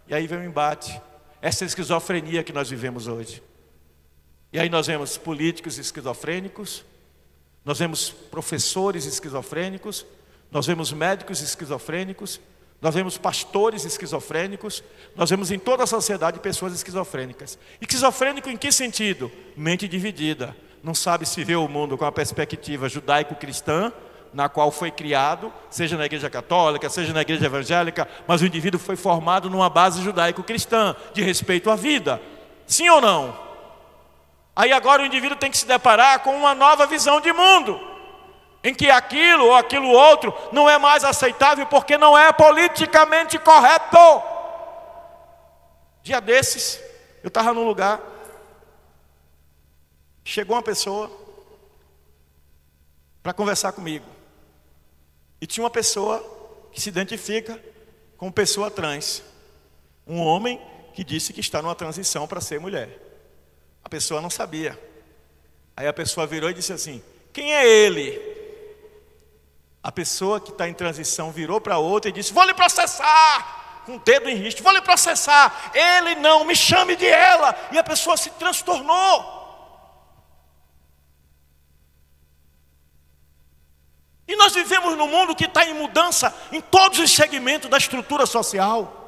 E aí vem o embate, essa esquizofrenia que nós vivemos hoje. E aí nós vemos políticos esquizofrênicos, nós vemos professores esquizofrênicos, nós vemos médicos esquizofrênicos, nós vemos pastores esquizofrênicos, nós vemos em toda a sociedade pessoas esquizofrênicas. Esquizofrênico em que sentido? Mente dividida. Não sabe se vê o mundo com a perspectiva judaico-cristã, na qual foi criado, seja na igreja católica, seja na igreja evangélica, mas o indivíduo foi formado numa base judaico-cristã, de respeito à vida. Sim ou não? Aí agora o indivíduo tem que se deparar com uma nova visão de mundo, em que aquilo ou aquilo outro não é mais aceitável porque não é politicamente correto. Dia desses, eu estava num lugar, chegou uma pessoa para conversar comigo. E tinha uma pessoa que se identifica como pessoa trans. Um homem que disse que está numa transição para ser mulher. A pessoa não sabia. Aí a pessoa virou e disse assim: quem é ele? A pessoa que está em transição virou para outra e disse: vou lhe processar, com o dedo em riste, vou lhe processar. Ele não, me chame de ela. E a pessoa se transtornou. E nós vivemos num mundo que está em mudança em todos os segmentos da estrutura social.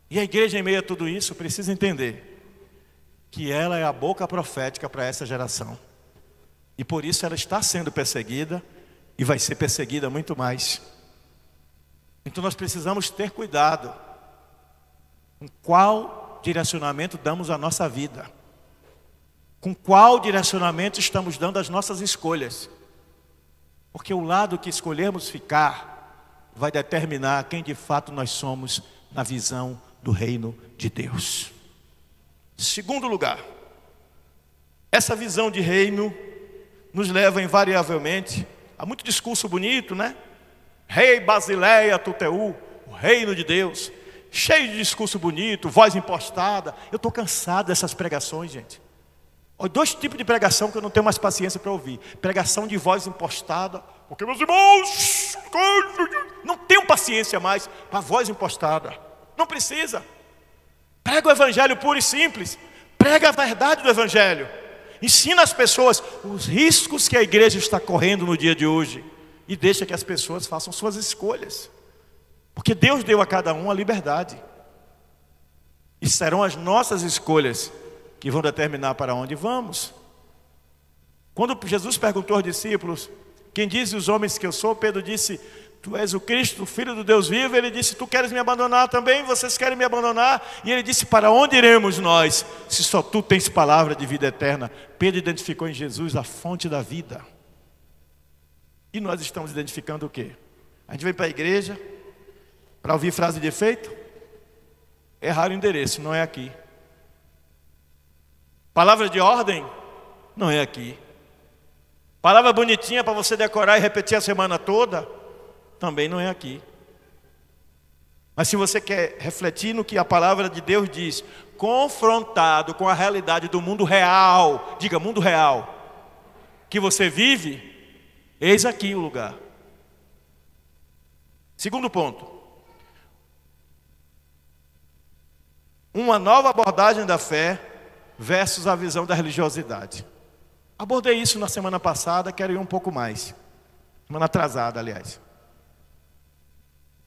E a igreja, em meio a tudo isso, precisa entender que ela é a boca profética para essa geração. E por isso ela está sendo perseguida e vai ser perseguida muito mais. Então nós precisamos ter cuidado com qual direcionamento damos à nossa vida, com qual direcionamento estamos dando às nossas escolhas. Porque o lado que escolhermos ficar vai determinar quem de fato nós somos na visão do reino de Deus. Segundo lugar, essa visão de reino nos leva invariavelmente a muito discurso bonito, né? Rei Basileia Tuteu, o reino de Deus, cheio de discurso bonito, voz impostada. Eu estou cansado dessas pregações, gente. Olha, 2 tipos de pregação que eu não tenho mais paciência para ouvir. Pregação de voz impostada, porque meus irmãos, não tenho paciência mais para voz impostada. Não precisa. Prega o evangelho puro e simples. Prega a verdade do evangelho. Ensina as pessoas os riscos que a igreja está correndo no dia de hoje. E deixa que as pessoas façam suas escolhas. Porque Deus deu a cada um a liberdade. E serão as nossas escolhas que vão determinar para onde vamos. Quando Jesus perguntou aos discípulos: quem dizem os homens que eu sou? Pedro disse: tu és o Cristo, o Filho do Deus vivo. Ele disse: tu queres me abandonar também? Vocês querem me abandonar? E ele disse: para onde iremos nós, se só tu tens palavra de vida eterna? Pedro identificou em Jesus a fonte da vida. E nós estamos identificando o quê? A gente vem para a igreja para ouvir frase de efeito? Errar o endereço, não é aqui. Palavra de ordem? Não é aqui. Palavra bonitinha para você decorar e repetir a semana toda? Também não é aqui. Mas se você quer refletir no que a palavra de Deus diz, confrontado com a realidade do mundo real, diga mundo real, que você vive, eis aqui o lugar. Segundo ponto. Uma nova abordagem da fé versus a visão da religiosidade. Abordei isso na semana passada, quero ir um pouco mais. Semana atrasada, aliás.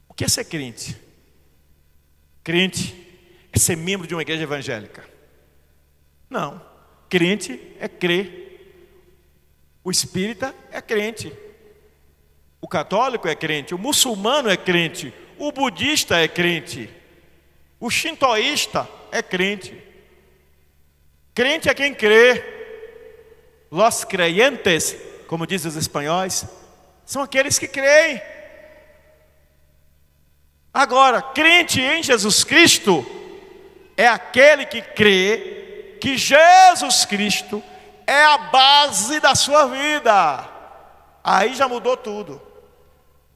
O que é ser crente? Crente é ser membro de uma igreja evangélica. Não. Crente é crer. O espírita é crente. O católico é crente. O muçulmano é crente. O budista é crente. O shintoísta é crente. Crente é quem crê. Los creyentes, como dizem os espanhóis, são aqueles que creem. Agora, crente em Jesus Cristo é aquele que crê que Jesus Cristo é a base da sua vida. Aí já mudou tudo.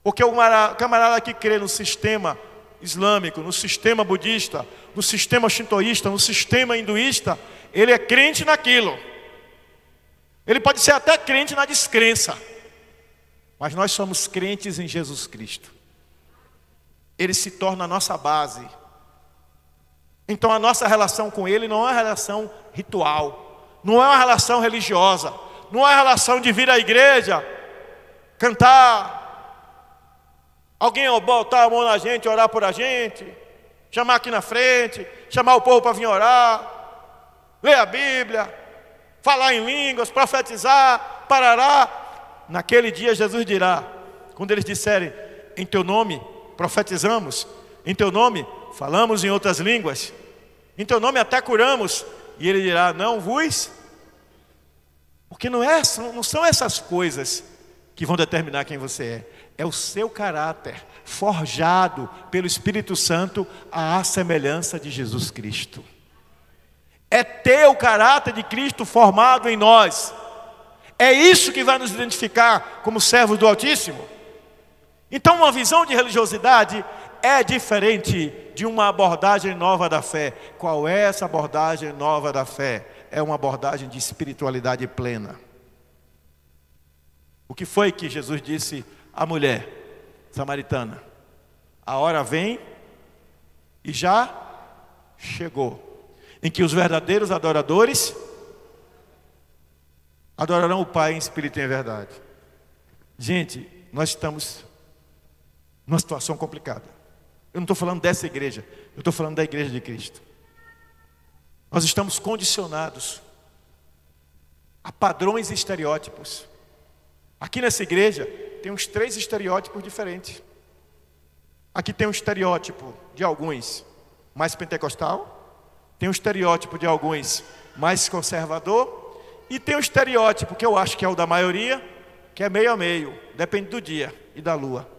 Porque o camarada que crê no sistema islâmico, no sistema budista, no sistema shintoísta, no sistema hinduísta, ele é crente naquilo. Ele pode ser até crente na descrença, mas nós somos crentes em Jesus Cristo. Ele se torna a nossa base. Então a nossa relação com Ele não é uma relação ritual, não é uma relação religiosa, não é uma relação de vir à igreja, cantar, alguém botar a mão na gente, orar por a gente, chamar aqui na frente, chamar o povo para vir orar, ler a Bíblia, falar em línguas, profetizar, parará. Naquele dia Jesus dirá, quando eles disserem, em teu nome profetizamos, em teu nome falamos em outras línguas, em teu nome até curamos, e ele dirá, não vos, porque não são essas coisas que vão determinar quem você é o seu caráter, forjado pelo Espírito Santo à semelhança de Jesus Cristo. É ter o caráter de Cristo formado em nós. É isso que vai nos identificar como servos do Altíssimo. Então uma visão de religiosidade é diferente de uma abordagem nova da fé. Qual é essa abordagem nova da fé? É uma abordagem de espiritualidade plena. O que foi que Jesus disse à mulher samaritana? A hora vem e já chegou, em que os verdadeiros adoradores adorarão o Pai em espírito e em verdade. Gente, nós estamos numa situação complicada. Eu não estou falando dessa igreja, eu estou falando da igreja de Cristo. Nós estamos condicionados a padrões e estereótipos. Aqui nessa igreja tem uns 3 estereótipos diferentes. Aqui tem um estereótipo de alguns mais pentecostal, tem um estereótipo de alguns mais conservador, e tem um estereótipo que eu acho que é o da maioria, que é meio a meio, depende do dia e da lua.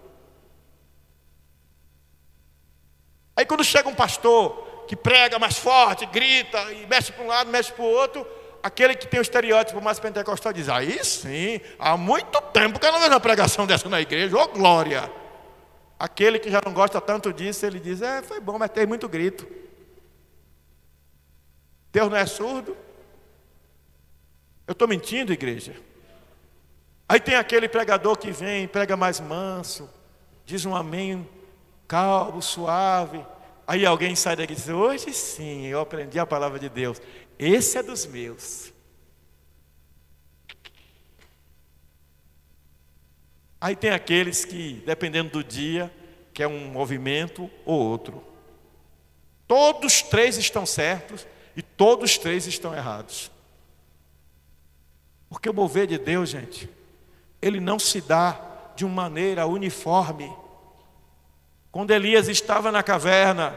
Aí quando chega um pastor que prega mais forte, grita e mexe para um lado, mexe para o outro, aquele que tem o estereótipo mais pentecostal diz, aí sim, há muito tempo que eu não vejo uma pregação dessa na igreja, ô glória. Aquele que já não gosta tanto disso, ele diz, foi bom, mas tem muito grito. Deus não é surdo? Eu estou mentindo, igreja? Aí tem aquele pregador que vem, prega mais manso, diz um amém, calmo, suave. Aí alguém sai daqui e diz, hoje sim, eu aprendi a palavra de Deus. Esse é dos meus. Aí tem aqueles que, dependendo do dia, quer um movimento ou outro. Todos 3 estão certos e todos 3 estão errados. Porque o mover de Deus, gente, ele não se dá de uma maneira uniforme. Quando Elias estava na caverna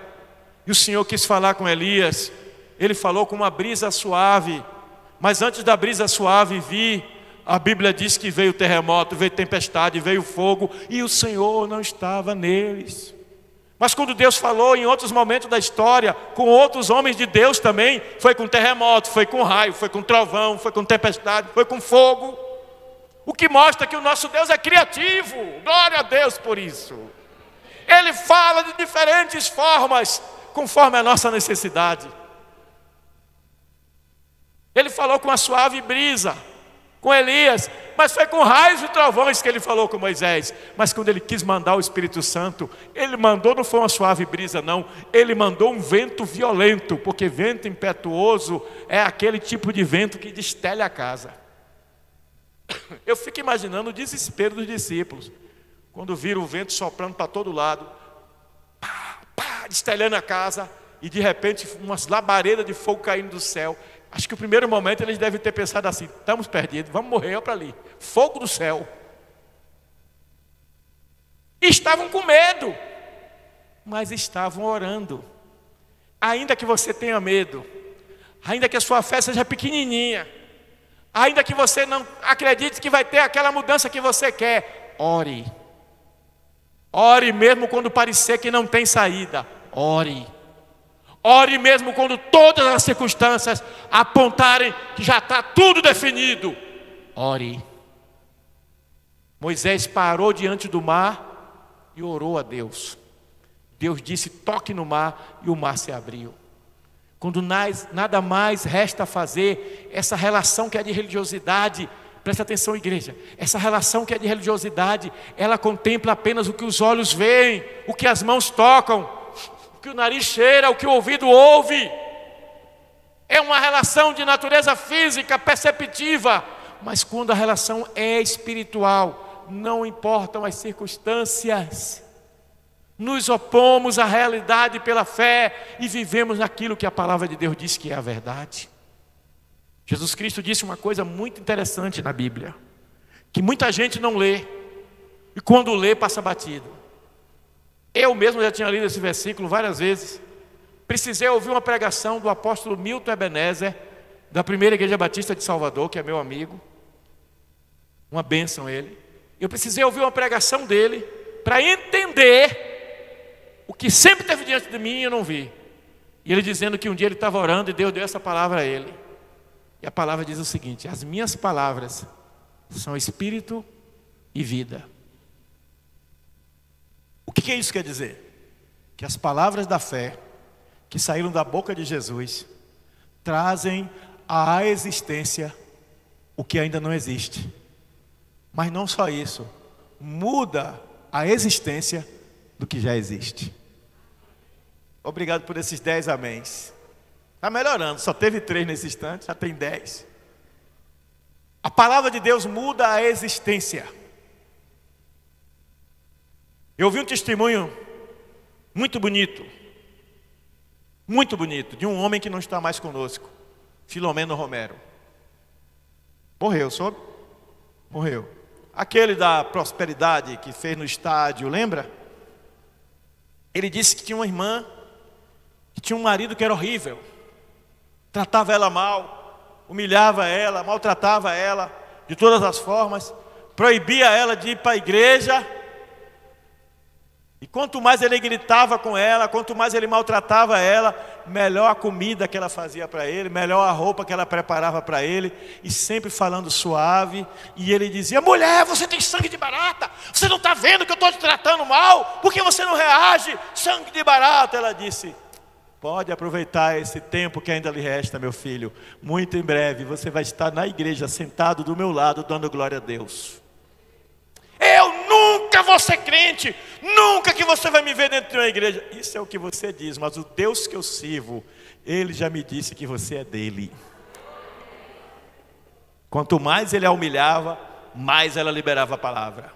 e o Senhor quis falar com Elias, ele falou com uma brisa suave, mas antes da brisa suave vir, a Bíblia diz que veio terremoto, veio tempestade, veio fogo, e o Senhor não estava neles. Mas quando Deus falou em outros momentos da história, com outros homens de Deus também, foi com terremoto, foi com raio, foi com trovão, foi com tempestade, foi com fogo. O que mostra que o nosso Deus é criativo, glória a Deus por isso. Ele fala de diferentes formas, conforme a nossa necessidade. Ele falou com a suave brisa, com Elias, mas foi com raios e trovões que ele falou com Moisés. Mas quando ele quis mandar o Espírito Santo, ele mandou, não foi uma suave brisa não, ele mandou um vento violento, porque vento impetuoso é aquele tipo de vento que destelha a casa. Eu fico imaginando o desespero dos discípulos, quando viram o vento soprando para todo lado, pá, pá, destelhando a casa, e de repente umas labaredas de fogo caindo do céu. Acho que o primeiro momento eles devem ter pensado assim: estamos perdidos, vamos morrer, olha para ali, fogo do céu. E estavam com medo, mas estavam orando. Ainda que você tenha medo, ainda que a sua fé seja pequenininha, ainda que você não acredite que vai ter aquela mudança que você quer, ore. Ore mesmo quando parecer que não tem saída, ore. Ore mesmo quando todas as circunstâncias apontarem que já está tudo definido, ore. Moisés parou diante do mar e orou a Deus. Deus disse: toque no mar, e o mar se abriu. Quando nada mais resta fazer, essa relação que é de religiosidade, presta atenção, igreja, essa relação que é de religiosidade, ela contempla apenas o que os olhos veem, o que as mãos tocam, o que o nariz cheira, o que o ouvido ouve. É uma relação de natureza física, perceptiva, mas quando a relação é espiritual, não importam as circunstâncias, nos opomos à realidade pela fé e vivemos naquilo que a palavra de Deus diz que é a verdade. Jesus Cristo disse uma coisa muito interessante na Bíblia, que muita gente não lê, e quando lê passa batido. Eu mesmo já tinha lido esse versículo várias vezes. Precisei ouvir uma pregação do apóstolo Milton Ebenezer, da Primeira Igreja Batista de Salvador, que é meu amigo, uma bênção ele. Eu precisei ouvir uma pregação dele para entender o que sempre teve diante de mim e eu não vi. E ele dizendo que um dia ele estava orando e Deus deu essa palavra a ele. E a palavra diz o seguinte: as minhas palavras são espírito e vida. O que isso quer dizer? Que as palavras da fé que saíram da boca de Jesus trazem à existência o que ainda não existe. Mas não só isso, muda a existência do que já existe. Obrigado por esses 10 améns. Está melhorando, só teve 3 nesse instante, já tem 10. A palavra de Deus muda a existência. Eu ouvi um testemunho muito bonito, de um homem que não está mais conosco, Filomeno Romero. Morreu, soube? Morreu. Aquele da prosperidade que fez no estádio, lembra? Ele disse que tinha uma irmã, que tinha um marido que era horrível, tratava ela mal, humilhava ela, maltratava ela de todas as formas, proibia ela de ir para a igreja. E quanto mais ele gritava com ela, quanto mais ele maltratava ela, melhor a comida que ela fazia para ele, melhor a roupa que ela preparava para ele, e sempre falando suave. E ele dizia: mulher, você tem sangue de barata, você não está vendo que eu estou te tratando mal? Por que você não reage? Sangue de barata. Ela disse: pode aproveitar esse tempo que ainda lhe resta, meu filho. Muito em breve você vai estar na igreja, sentado do meu lado, dando glória a Deus. Eu nunca vou ser crente, nunca que você vai me ver dentro de uma igreja. Isso é o que você diz, mas o Deus que eu sirvo, Ele já me disse que você é dele. Quanto mais ele a humilhava, mais ela liberava a palavra.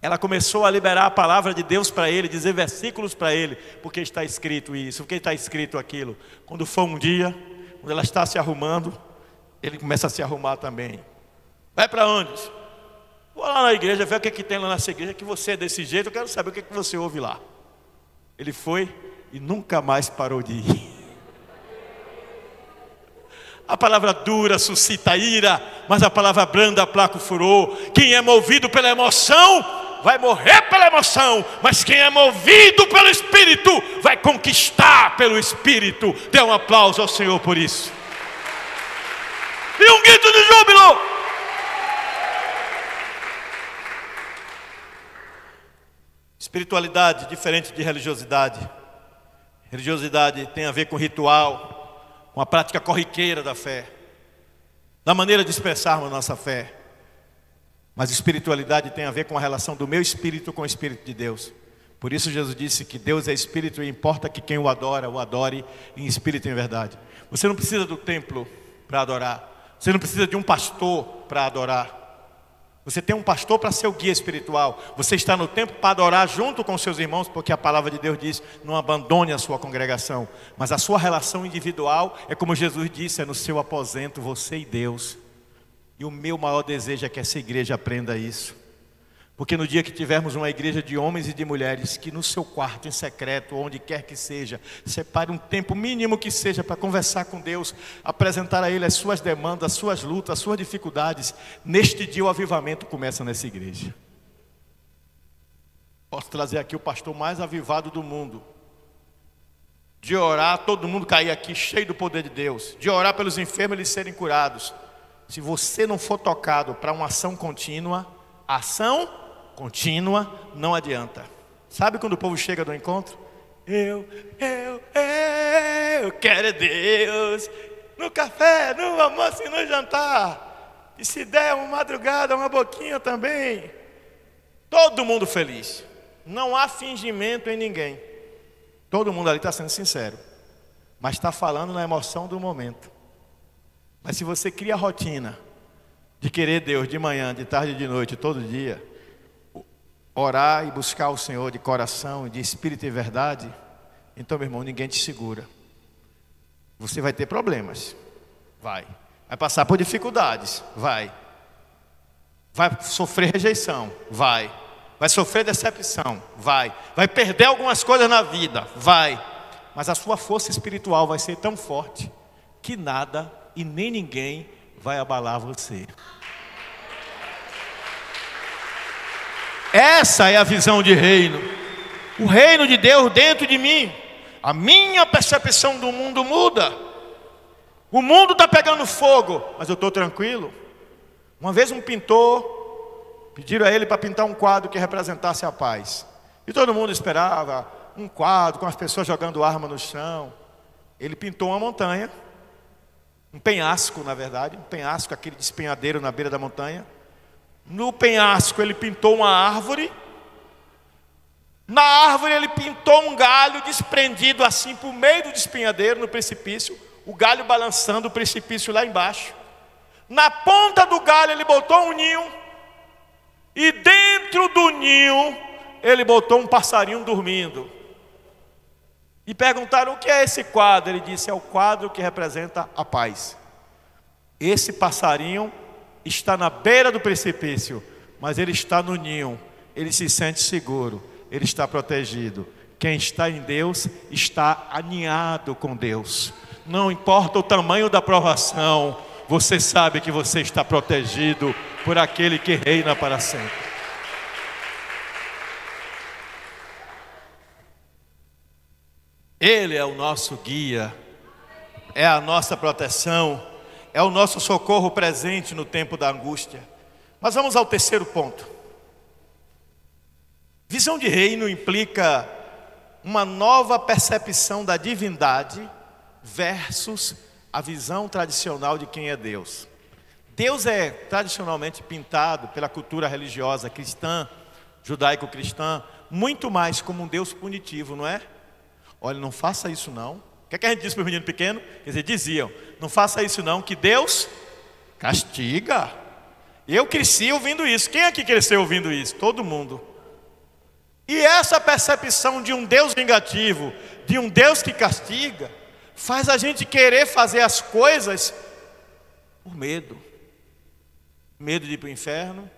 Ela começou a liberar a palavra de Deus para ele, dizer versículos para ele, porque está escrito isso, porque está escrito aquilo. Quando for um dia, quando ela está se arrumando, ele começa a se arrumar também. Vai para onde? Vou lá na igreja, ver o que tem lá nessa igreja, que você é desse jeito, eu quero saber o que você ouve lá. Ele foi e nunca mais parou de ir. A palavra dura suscita ira, mas a palavra branda aplaca o furor. Quem é movido pela emoção, vai morrer pela emoção, mas quem é movido pelo Espírito, vai conquistar pelo Espírito. Dê um aplauso ao Senhor por isso. E um grito de júbilo. Espiritualidade diferente de religiosidade. Religiosidade tem a ver com ritual, com a prática corriqueira da fé. da maneira de expressarmos nossa fé. Mas espiritualidade tem a ver com a relação do meu espírito com o Espírito de Deus. Por isso Jesus disse que Deus é espírito e importa que quem o adore em espírito e em verdade. Você não precisa do templo para adorar. Você não precisa de um pastor para adorar. Você tem um pastor para ser o guia espiritual. Você está no templo para adorar junto com seus irmãos, porque a palavra de Deus diz, não abandone a sua congregação. Mas a sua relação individual é como Jesus disse, é no seu aposento, você e Deus. E o meu maior desejo é que essa igreja aprenda isso. Porque no dia que tivermos uma igreja de homens e de mulheres, que no seu quarto, em secreto, onde quer que seja, separe um tempo mínimo que seja para conversar com Deus, apresentar a Ele as suas demandas, as suas lutas, as suas dificuldades. Neste dia o avivamento começa nessa igreja. Posso trazer aqui o pastor mais avivado do mundo. De orar, todo mundo cair aqui cheio do poder de Deus. De orar pelos enfermos eles serem curados. Se você não for tocado para uma ação contínua, ação contínua não adianta. Sabe quando o povo chega do encontro? Eu quero é Deus. No café, no almoço e no jantar. E se der uma madrugada, uma boquinha também. Todo mundo feliz. Não há fingimento em ninguém. Todo mundo ali está sendo sincero. Mas está falando na emoção do momento. Mas se você cria a rotina de querer Deus de manhã, de tarde e de noite, todo dia, orar e buscar o Senhor de coração, de espírito e verdade, então, meu irmão, ninguém te segura. Você vai ter problemas, vai passar por dificuldades, vai sofrer rejeição, vai sofrer decepção, vai perder algumas coisas na vida, mas a sua força espiritual vai ser tão forte que nada e nem ninguém vai abalar você. Essa é a visão de reino. O reino de Deus dentro de mim. A minha percepção do mundo muda. O mundo está pegando fogo, mas eu estou tranquilo. Uma vez um pintor, pediram a ele para pintar um quadro que representasse a paz. E todo mundo esperava um quadro com as pessoas jogando arma no chão. Ele pintou uma montanha, um penhasco na verdade, um penhasco, aquele despenhadeiro na beira da montanha. No penhasco ele pintou uma árvore. Na árvore ele pintou um galho desprendido assim por meio do despenhadeiro no precipício. O galho balançando o precipício lá embaixo. Na ponta do galho ele botou um ninho. E dentro do ninho ele botou um passarinho dormindo. E perguntaram: o que é esse quadro? Ele disse: é o quadro que representa a paz. Esse passarinho está na beira do precipício, mas ele está no ninho. Ele se sente seguro, ele está protegido. Quem está em Deus está aninhado com Deus. Não importa o tamanho da provação, você sabe que você está protegido por aquele que reina para sempre. Ele é o nosso guia, é a nossa proteção, é o nosso socorro presente no tempo da angústia. Mas vamos ao terceiro ponto. Visão de reino implica uma nova percepção da divindade versus a visão tradicional de quem é Deus. Deus é tradicionalmente pintado pela cultura religiosa cristã, judaico-cristã, muito mais como um Deus punitivo, não é? Olha, não faça isso não. O que é que a gente disse para o menino pequeno? Quer dizer, diziam: não faça isso não, que Deus castiga. Eu cresci ouvindo isso. Quem aqui cresceu ouvindo isso? Todo mundo. E essa percepção de um Deus vingativo, de um Deus que castiga, faz a gente querer fazer as coisas por medo. Medo de ir para o inferno,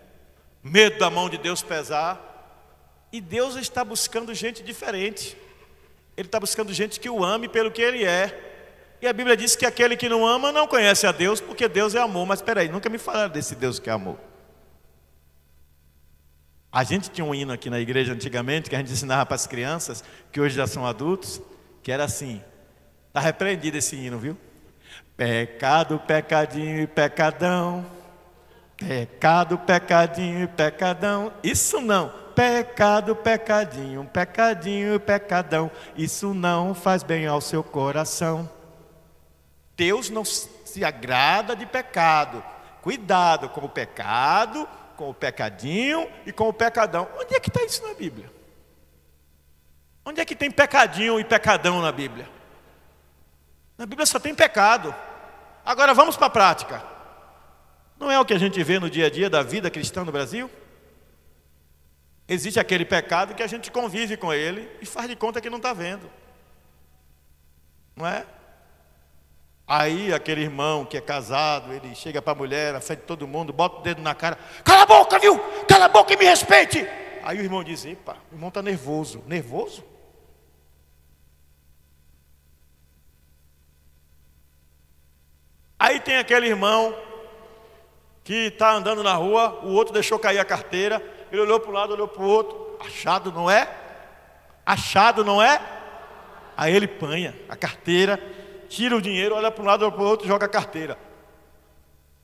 medo da mão de Deus pesar. E Deus está buscando gente diferente. Ele está buscando gente que o ame pelo que Ele é. E a Bíblia diz que aquele que não ama não conhece a Deus, porque Deus é amor. Mas espera aí, nunca me falaram desse Deus que é amor. A gente tinha um hino aqui na igreja antigamente, que a gente ensinava para as crianças, que hoje já são adultos, que era assim. Está repreendido esse hino, viu? Pecado, pecadinho e pecadão. Pecado, pecadinho e pecadão. Isso não. Pecado, pecadinho, pecadinho, pecadão. Isso não faz bem ao seu coração. Deus não se agrada de pecado. Cuidado com o pecado, com o pecadinho e com o pecadão. Onde é que está isso na Bíblia? Onde é que tem pecadinho e pecadão na Bíblia? Na Bíblia só tem pecado. Agora vamos para a prática. Não é o que a gente vê no dia a dia da vida cristã no Brasil? Existe aquele pecado que a gente convive com ele e faz de conta que não está vendo. Não é? Aí aquele irmão que é casado, ele chega para a mulher, na frente de todo mundo, bota o dedo na cara. Cala a boca, viu? Cala a boca e me respeite. Aí o irmão diz, epa, o irmão está nervoso. Nervoso? Aí tem aquele irmão que está andando na rua, o outro deixou cair a carteira, ele olhou para um lado, olhou para o outro, achado não é? Achado não é? Aí ele apanha a carteira, tira o dinheiro, olha para um lado, olha para o outro, joga a carteira.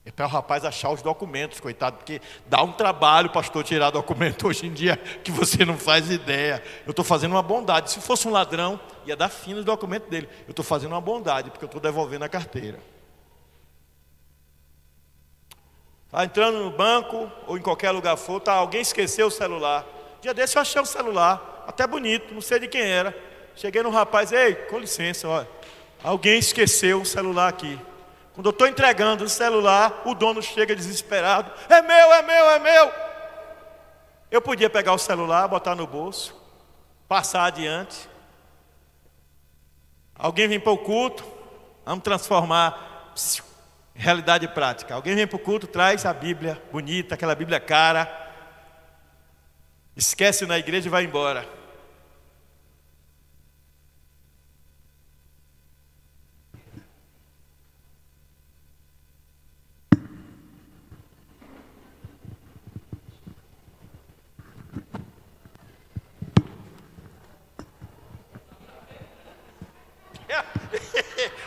É para o rapaz achar os documentos, coitado, porque dá um trabalho, pastor, tirar documento hoje em dia que você não faz ideia. Eu estou fazendo uma bondade. Se fosse um ladrão, ia dar fim nos documentos dele. Eu estou fazendo uma bondade, porque eu estou devolvendo a carteira. Está entrando no banco ou em qualquer lugar for, alguém esqueceu o celular. Dia desse eu achei o celular, até bonito, não sei de quem era. Cheguei no rapaz, ei, com licença, olha, alguém esqueceu o celular aqui. Quando eu estou entregando o celular, o dono chega desesperado. É meu, é meu, é meu. Eu podia pegar o celular, botar no bolso, passar adiante. Alguém vem para o culto, vamos transformar realidade prática. Alguém vem para o culto, traz a Bíblia bonita, aquela Bíblia cara, esquece na igreja e vai embora.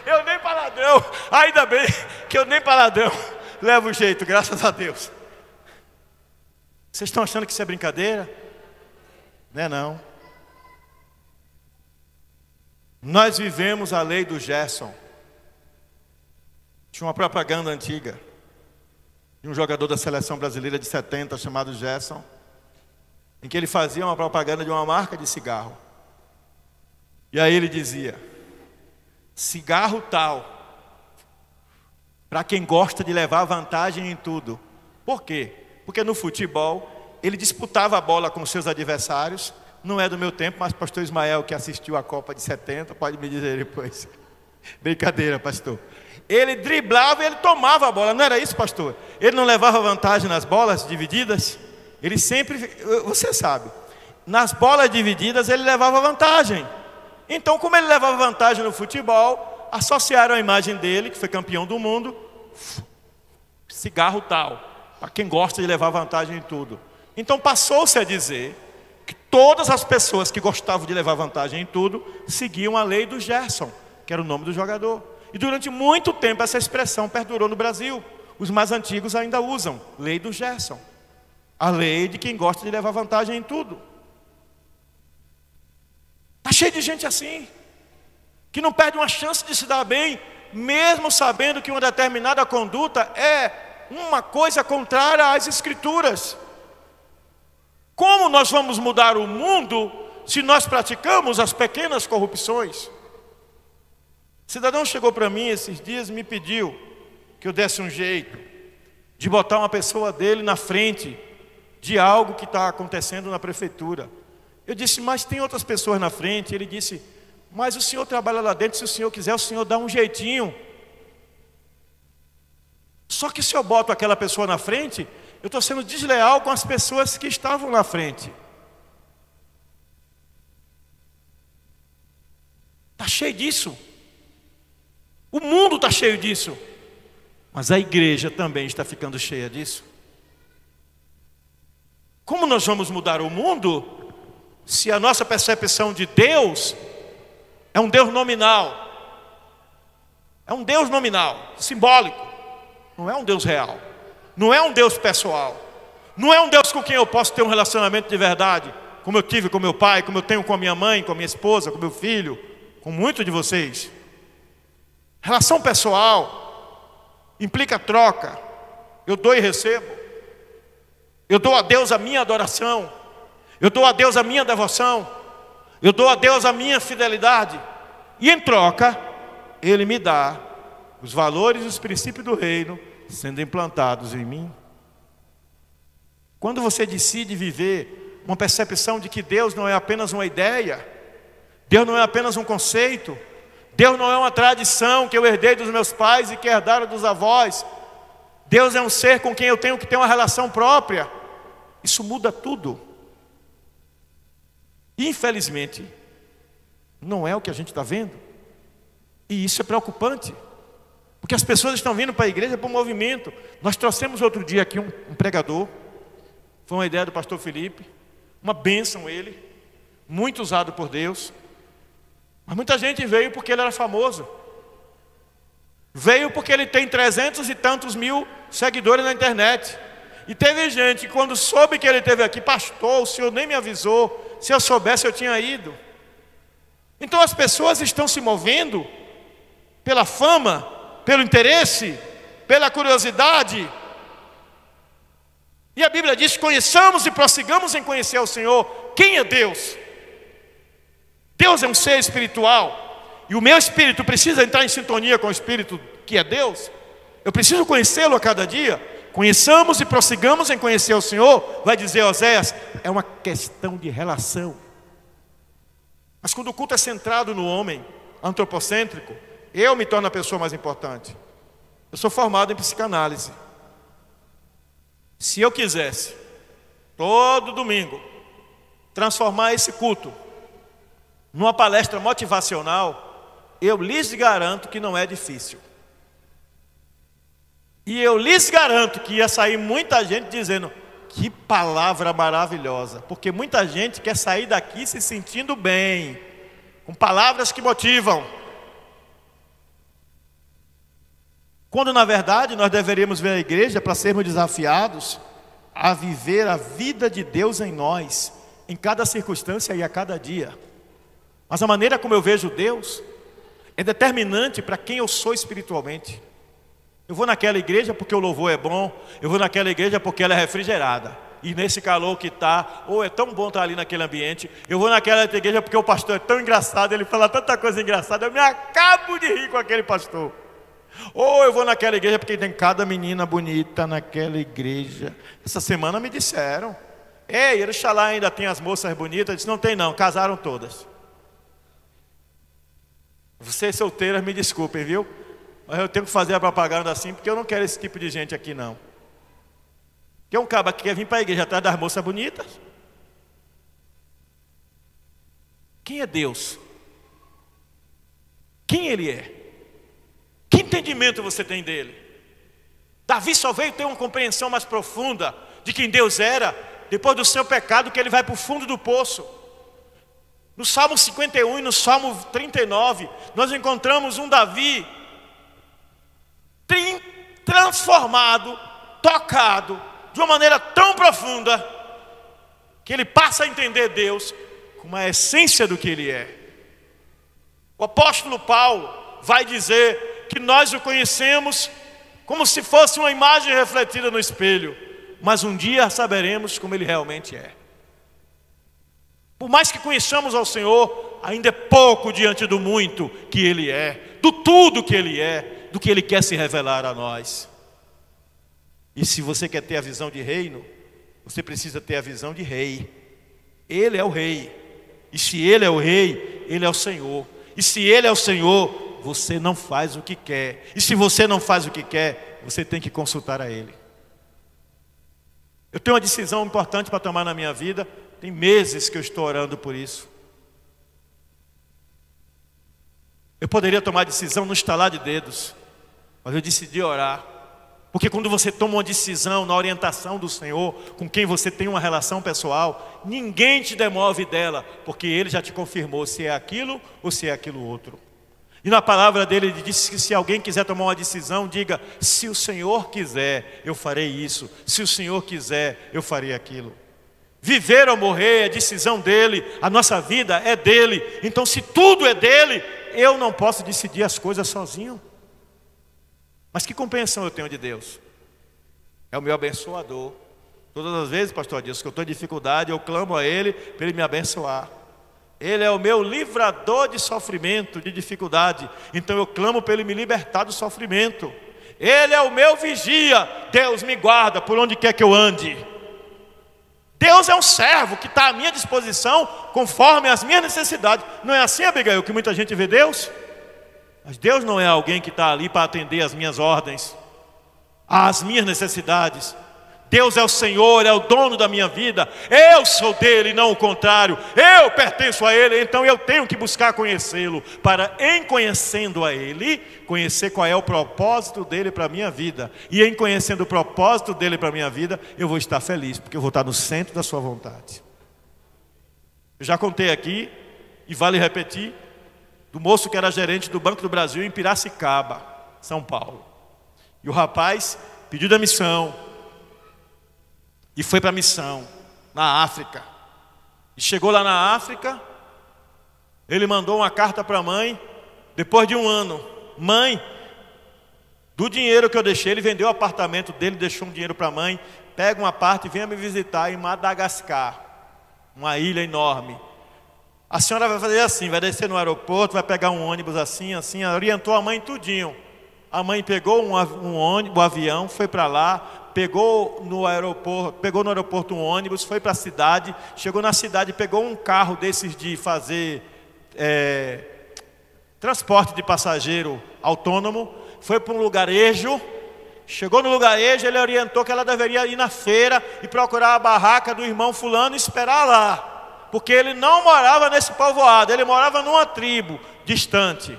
Eu nem para ladrão, ainda bem que eu nem para ladrão levo o jeito, graças a Deus. Vocês estão achando que isso é brincadeira? Não é não. Nós vivemos a lei do Gerson. Tinha uma propaganda antiga de um jogador da seleção brasileira de 70 chamado Gerson, em que ele fazia uma propaganda de uma marca de cigarro. E aí ele dizia: cigarro tal, para quem gosta de levar vantagem em tudo. Por quê? Porque no futebol ele disputava a bola com seus adversários. Não é do meu tempo, mas pastor Ismael, que assistiu a Copa de 70, pode me dizer depois. Brincadeira, pastor. Ele driblava e ele tomava a bola, não era isso, pastor? Ele não levava vantagem nas bolas divididas? Ele sempre, você sabe, nas bolas divididas ele levava vantagem. Então, como ele levava vantagem no futebol, associaram a imagem dele, que foi campeão do mundo, cigarro tal, para quem gosta de levar vantagem em tudo. Então passou-se a dizer que todas as pessoas que gostavam de levar vantagem em tudo seguiam a lei do Gerson, que era o nome do jogador. E durante muito tempo essa expressão perdurou no Brasil. Os mais antigos ainda usam lei do Gerson, a lei de quem gosta de levar vantagem em tudo. Está cheio de gente assim, que não perde uma chance de se dar bem, mesmo sabendo que uma determinada conduta é uma coisa contrária às Escrituras. Como nós vamos mudar o mundo se nós praticamos as pequenas corrupções? O cidadão chegou para mim esses dias e me pediu que eu desse um jeito de botar uma pessoa dele na frente de algo que está acontecendo na prefeitura. Eu disse, mas tem outras pessoas na frente. Ele disse, mas o senhor trabalha lá dentro, se o senhor quiser, o senhor dá um jeitinho. Só que se eu boto aquela pessoa na frente, eu estou sendo desleal com as pessoas que estavam na frente. Está cheio disso. O mundo está cheio disso. Mas a igreja também está ficando cheia disso. Como nós vamos mudar o mundo se a nossa percepção de Deus é um Deus nominal? É um Deus nominal, simbólico. Não é um Deus real. Não é um Deus pessoal. Não é um Deus com quem eu posso ter um relacionamento de verdade, como eu tive com meu pai, como eu tenho com a minha mãe, com a minha esposa, com meu filho, com muitos de vocês. Relação pessoal implica troca. Eu dou e recebo. Eu dou a Deus a minha adoração. Eu dou a Deus a minha devoção. Eu dou a Deus a minha fidelidade. E em troca, Ele me dá os valores e os princípios do reino sendo implantados em mim. Quando você decide viver uma percepção de que Deus não é apenas uma ideia, Deus não é apenas um conceito, Deus não é uma tradição que eu herdei dos meus pais e que herdaram dos avós, Deus é um ser com quem eu tenho que ter uma relação própria, isso muda tudo. Infelizmente, não é o que a gente está vendo. E isso é preocupante. Porque as pessoas estão vindo para a igreja para o movimento. Nós trouxemos outro dia aqui um pregador. Foi uma ideia do pastor Felipe. Uma bênção ele. Muito usado por Deus. Mas muita gente veio porque ele era famoso. Veio porque ele tem 300 e tantos mil seguidores na internet. E teve gente que quando soube que ele esteve aqui, pastor, o senhor nem me avisou. Se eu soubesse eu tinha ido. Então as pessoas estão se movendo pela fama, pelo interesse, pela curiosidade. E a Bíblia diz: conheçamos e prossigamos em conhecer o Senhor. Quem é Deus? Deus é um ser espiritual. E o meu espírito precisa entrar em sintonia com o espírito que é Deus. Eu preciso conhecê-lo a cada dia. Conheçamos e prossigamos em conhecer o Senhor, vai dizer Oséias, é uma questão de relação. Mas quando o culto é centrado no homem, antropocêntrico, eu me torno a pessoa mais importante. Eu sou formado em psicanálise. Se eu quisesse, todo domingo, transformar esse culto numa palestra motivacional, eu lhes garanto que não é difícil. E eu lhes garanto que ia sair muita gente dizendo: que palavra maravilhosa. Porque muita gente quer sair daqui se sentindo bem, com palavras que motivam. Quando na verdade nós deveríamos ver a igreja para sermos desafiados a viver a vida de Deus em nós, em cada circunstância e a cada dia. Mas a maneira como eu vejo Deus é determinante para quem eu sou espiritualmente. Eu vou naquela igreja porque o louvor é bom. Eu vou naquela igreja porque ela é refrigerada. E nesse calor que está, ou é tão bom estar ali naquele ambiente. Eu vou naquela igreja porque o pastor é tão engraçado, ele fala tanta coisa engraçada, eu me acabo de rir com aquele pastor. Ou eu vou naquela igreja porque tem cada menina bonita naquela igreja. Essa semana me disseram: ei, Erixalá ainda tem as moças bonitas? Eu disse: não tem não, casaram todas. Vocês solteiras me desculpem, viu? Mas eu tenho que fazer a propaganda assim, porque eu não quero esse tipo de gente aqui não. Que é um caba que quer vir para a igreja atrás das moças bonitas. Quem é Deus? Quem Ele é? Que entendimento você tem dele? Davi só veio ter uma compreensão mais profunda de quem Deus era depois do seu pecado, que ele vai para o fundo do poço. No Salmo 51 e no Salmo 39, nós encontramos um Davi transformado, tocado de uma maneira tão profunda que ele passa a entender Deus como a essência do que Ele é. O apóstolo Paulo vai dizer que nós o conhecemos como se fosse uma imagem refletida no espelho, mas um dia saberemos como Ele realmente é. Por mais que conheçamos ao Senhor, ainda é pouco diante do muito que Ele é, do tudo que Ele é, do que Ele quer se revelar a nós. E se você quer ter a visão de reino, você precisa ter a visão de rei. Ele é o rei. E se Ele é o rei, Ele é o Senhor. E se Ele é o Senhor, você não faz o que quer. E se você não faz o que quer, você tem que consultar a Ele. Eu tenho uma decisão importante para tomar na minha vida. Tem meses que eu estou orando por isso. Eu poderia tomar decisão no estalar de dedos, mas eu decidi orar. Porque quando você toma uma decisão na orientação do Senhor, com quem você tem uma relação pessoal, ninguém te demove dela, porque Ele já te confirmou se é aquilo ou se é aquilo outro. E na palavra dele, ele disse que se alguém quiser tomar uma decisão, diga: se o Senhor quiser, eu farei isso. Se o Senhor quiser, eu farei aquilo. Viver ou morrer é decisão dele, a nossa vida é dele. Então se tudo é dele, eu não posso decidir as coisas sozinho. Mas que compreensão eu tenho de Deus? É o meu abençoador. Todas as vezes, pastor Adilson, que eu estou em dificuldade, eu clamo a Ele para Ele me abençoar. Ele é o meu livrador de sofrimento, de dificuldade. Então eu clamo para Ele me libertar do sofrimento. Ele é o meu vigia. Deus me guarda por onde quer que eu ande. Deus é um servo que está à minha disposição conforme as minhas necessidades. Não é assim, Abigail, que muita gente vê Deus? Mas Deus não é alguém que está ali para atender às minhas ordens, às minhas necessidades. Deus é o Senhor, é o dono da minha vida. Eu sou dele, não o contrário. Eu pertenço a ele, então eu tenho que buscar conhecê-lo, para, em conhecendo a ele, conhecer qual é o propósito dele para a minha vida. E em conhecendo o propósito dele para a minha vida, eu vou estar feliz, porque eu vou estar no centro da sua vontade. Eu já contei aqui, e vale repetir, do moço que era gerente do Banco do Brasil em Piracicaba, São Paulo. E o rapaz pediu demissão e foi para a missão na África. E chegou lá na África, ele mandou uma carta para a mãe, depois de um ano: mãe, do dinheiro que eu deixei, ele vendeu o apartamento dele, deixou um dinheiro para a mãe, pega uma parte e venha me visitar em Madagascar, uma ilha enorme. A senhora vai fazer assim, vai descer no aeroporto, vai pegar um ônibus assim, assim, orientou a mãe tudinho. A mãe pegou um ônibus, um avião, foi para lá, pegou no aeroporto um ônibus, foi para a cidade, chegou na cidade, pegou um carro desses de fazer transporte de passageiro autônomo, foi para um lugarejo, chegou no lugarejo, ele orientou que ela deveria ir na feira e procurar a barraca do irmão fulano e esperar lá, porque ele não morava nesse povoado, ele morava numa tribo distante.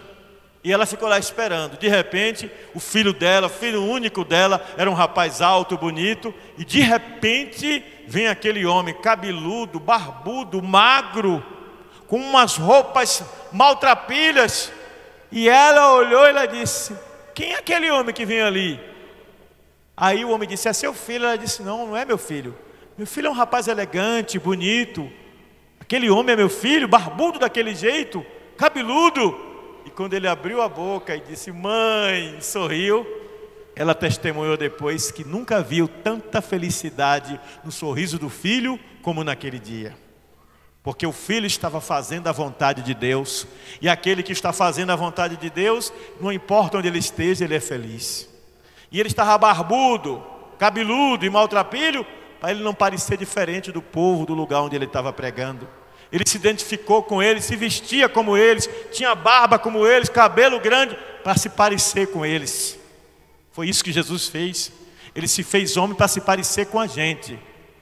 E ela ficou lá esperando. De repente, o filho dela, o filho único dela, era um rapaz alto, bonito. E de repente, vem aquele homem cabeludo, barbudo, magro, com umas roupas maltrapilhas. E ela olhou e ela disse: quem é aquele homem que vem ali? Aí o homem disse: é seu filho. Ela disse: não, não é meu filho. Meu filho é um rapaz elegante, bonito. Aquele homem é meu filho, barbudo daquele jeito, cabeludo. E quando ele abriu a boca e disse: mãe, sorriu, ela testemunhou depois que nunca viu tanta felicidade no sorriso do filho como naquele dia. Porque o filho estava fazendo a vontade de Deus. E aquele que está fazendo a vontade de Deus, não importa onde ele esteja, ele é feliz. E ele estava barbudo, cabeludo e maltrapilho, para ele não parecer diferente do povo do lugar onde ele estava pregando. Ele se identificou com eles, se vestia como eles, tinha barba como eles, cabelo grande, para se parecer com eles. Foi isso que Jesus fez. Ele se fez homem para se parecer com a gente.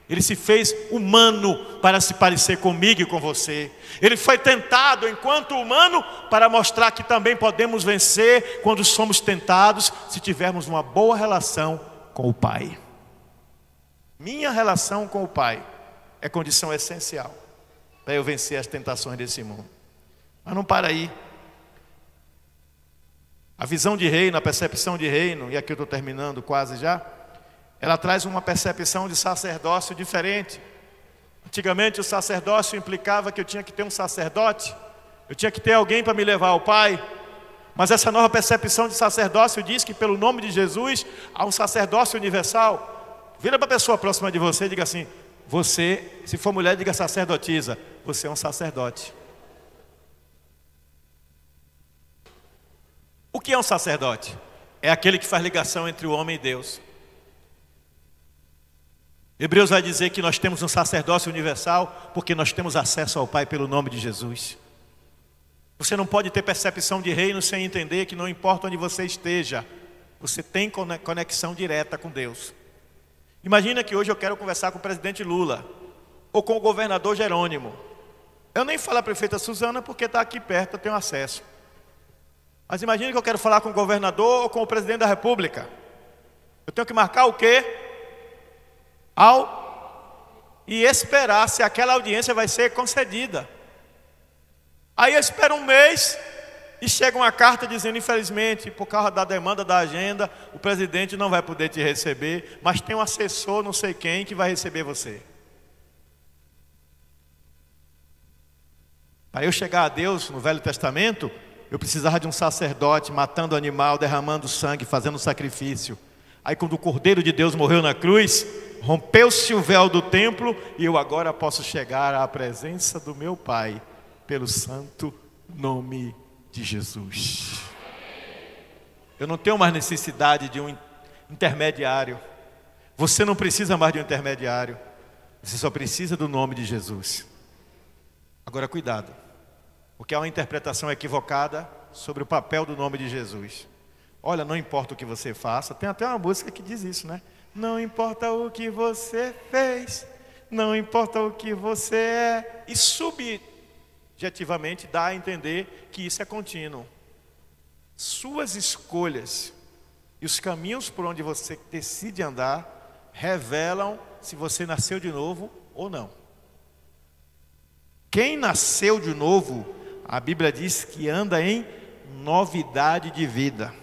Ele se fez humano para se parecer comigo e com você. Ele foi tentado enquanto humano para mostrar que também podemos vencer quando somos tentados, se tivermos uma boa relação com o Pai. Minha relação com o Pai é condição essencial para eu vencer as tentações desse mundo. Mas não para aí. A visão de reino, a percepção de reino, e aqui eu estou terminando quase já, ela traz uma percepção de sacerdócio diferente. Antigamente o sacerdócio implicava que eu tinha que ter um sacerdote, eu tinha que ter alguém para me levar ao Pai. Mas essa nova percepção de sacerdócio diz que pelo nome de Jesus há um sacerdócio universal. Vira para a pessoa próxima de você e diga assim: você, se for mulher, diga sacerdotisa, você é um sacerdote. O que é um sacerdote? É aquele que faz ligação entre o homem e Deus. Hebreus vai dizer que nós temos um sacerdócio universal porque nós temos acesso ao Pai pelo nome de Jesus. Você não pode ter percepção de reino sem entender que não importa onde você esteja, você tem conexão direta com Deus. Imagina que hoje eu quero conversar com o presidente Lula ou com o governador Jerônimo. Eu nem falo a prefeita Suzana porque está aqui perto, eu tenho acesso. Mas imagina que eu quero falar com o governador ou com o presidente da República. Eu tenho que marcar o quê? E esperar se aquela audiência vai ser concedida. Aí eu espero um mês e chega uma carta dizendo: infelizmente, por causa da demanda da agenda, o presidente não vai poder te receber, mas tem um assessor não sei quem que vai receber você. Para eu chegar a Deus no Velho Testamento, Eu precisava de um sacerdote matando o animal, derramando sangue, fazendo sacrifício. Aí quando o Cordeiro de Deus morreu na cruz, rompeu-se o véu do templo e eu agora posso chegar à presença do meu Pai pelo santo nome de Jesus. Eu não tenho mais necessidade de um intermediário. Você não precisa mais de um intermediário. Você só precisa do nome de Jesus. Agora cuidado, porque há uma interpretação equivocada sobre o papel do nome de Jesus. Olha, não importa o que você faça, tem até uma música que diz isso, né? Não importa o que você fez, não importa o que você é. E subjetivamente dá a entender que isso é contínuo. Suas escolhas e os caminhos por onde você decide andar revelam se você nasceu de novo ou não. Quem nasceu de novo, a Bíblia diz que anda em novidade de vida.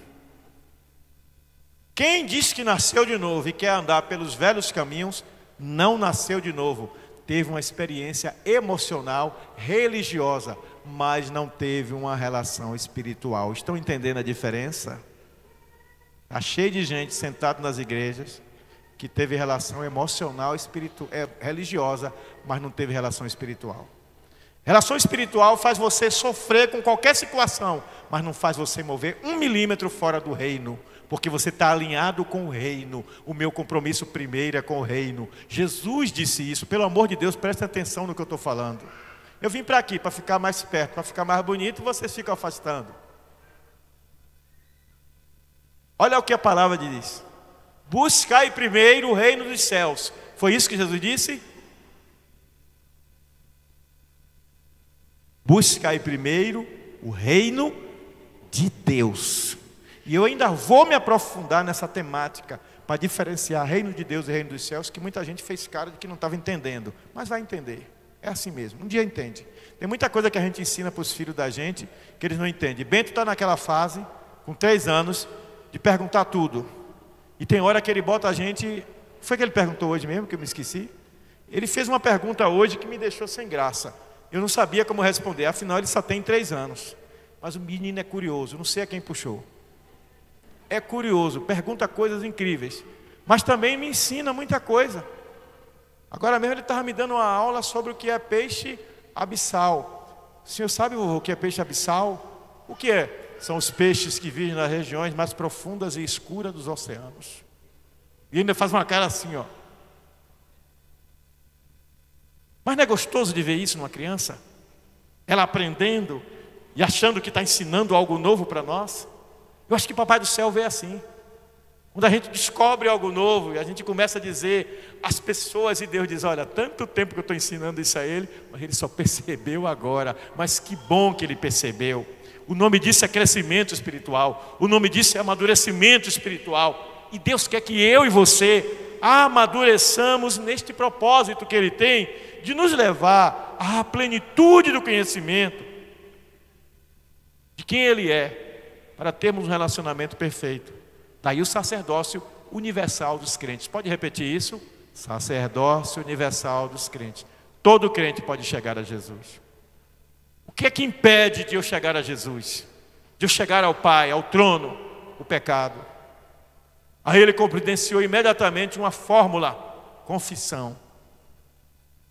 Quem diz que nasceu de novo e quer andar pelos velhos caminhos, não nasceu de novo. Teve uma experiência emocional, religiosa, mas não teve uma relação espiritual. Estão entendendo a diferença? Está cheio de gente sentada nas igrejas que teve relação emocional, religiosa, mas não teve relação espiritual. Relação espiritual faz você sofrer com qualquer situação, mas não faz você mover 1 milímetro fora do reino, porque você está alinhado com o reino. O meu compromisso primeiro é com o reino. Jesus disse isso. Pelo amor de Deus, preste atenção no que eu estou falando. Eu vim para aqui para ficar mais perto, para ficar mais bonito, e vocês ficam afastando. Olha o que a palavra diz: buscai primeiro o reino dos céus. Foi isso que Jesus disse? Buscai primeiro o reino de Deus. E eu ainda vou me aprofundar nessa temática para diferenciar reino de Deus e reino dos céus, que muita gente fez cara de que não estava entendendo, mas vai entender. É assim mesmo, um dia entende. Tem muita coisa que a gente ensina para os filhos da gente que eles não entendem. Bento está naquela fase, com 3 anos, de perguntar tudo. E tem hora que ele bota a gente... Foi que ele perguntou hoje mesmo, que eu me esqueci? Ele fez uma pergunta hoje que me deixou sem graça. Eu não sabia como responder, afinal ele só tem 3 anos. Mas o menino é curioso, não sei a quem puxou. É curioso, pergunta coisas incríveis. Mas também me ensina muita coisa. Agora mesmo ele estava me dando uma aula sobre o que é peixe abissal. O senhor sabe o que é peixe abissal? O que é? São os peixes que vivem nas regiões mais profundas e escuras dos oceanos. E ainda faz uma cara assim, ó. Mas não é gostoso de ver isso numa criança? Ela aprendendo e achando que está ensinando algo novo para nós? Eu acho que Papai do Céu vê assim. Quando a gente descobre algo novo e a gente começa a dizer às pessoas, e Deus diz: olha, tanto tempo que eu estou ensinando isso a ele, mas ele só percebeu agora. Mas que bom que ele percebeu. O nome disso é crescimento espiritual. O nome disso é amadurecimento espiritual. E Deus quer que eu e você amadureçamos neste propósito que Ele tem de nos levar à plenitude do conhecimento de quem Ele é, para termos um relacionamento perfeito. Daí o sacerdócio universal dos crentes. Pode repetir isso? Sacerdócio universal dos crentes. Todo crente pode chegar a Jesus. O que é que impede de eu chegar a Jesus? De eu chegar ao Pai, ao trono? O pecado. Aí ele providenciou imediatamente uma fórmula: confissão.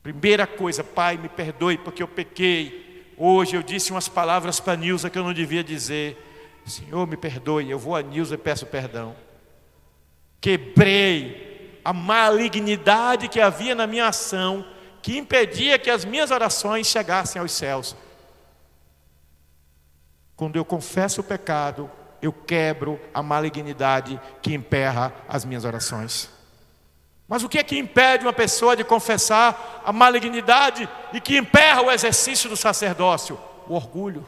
Primeira coisa: Pai, me perdoe porque eu pequei. Hoje eu disse umas palavras para a Nilza que eu não devia dizer. Senhor, me perdoe. Eu vou a Nilza e peço perdão. Quebrei a malignidade que havia na minha ação, que impedia que as minhas orações chegassem aos céus. Quando eu confesso o pecado, eu quebro a malignidade que emperra as minhas orações. Mas o que é que impede uma pessoa de confessar a malignidade e que emperra o exercício do sacerdócio? O orgulho.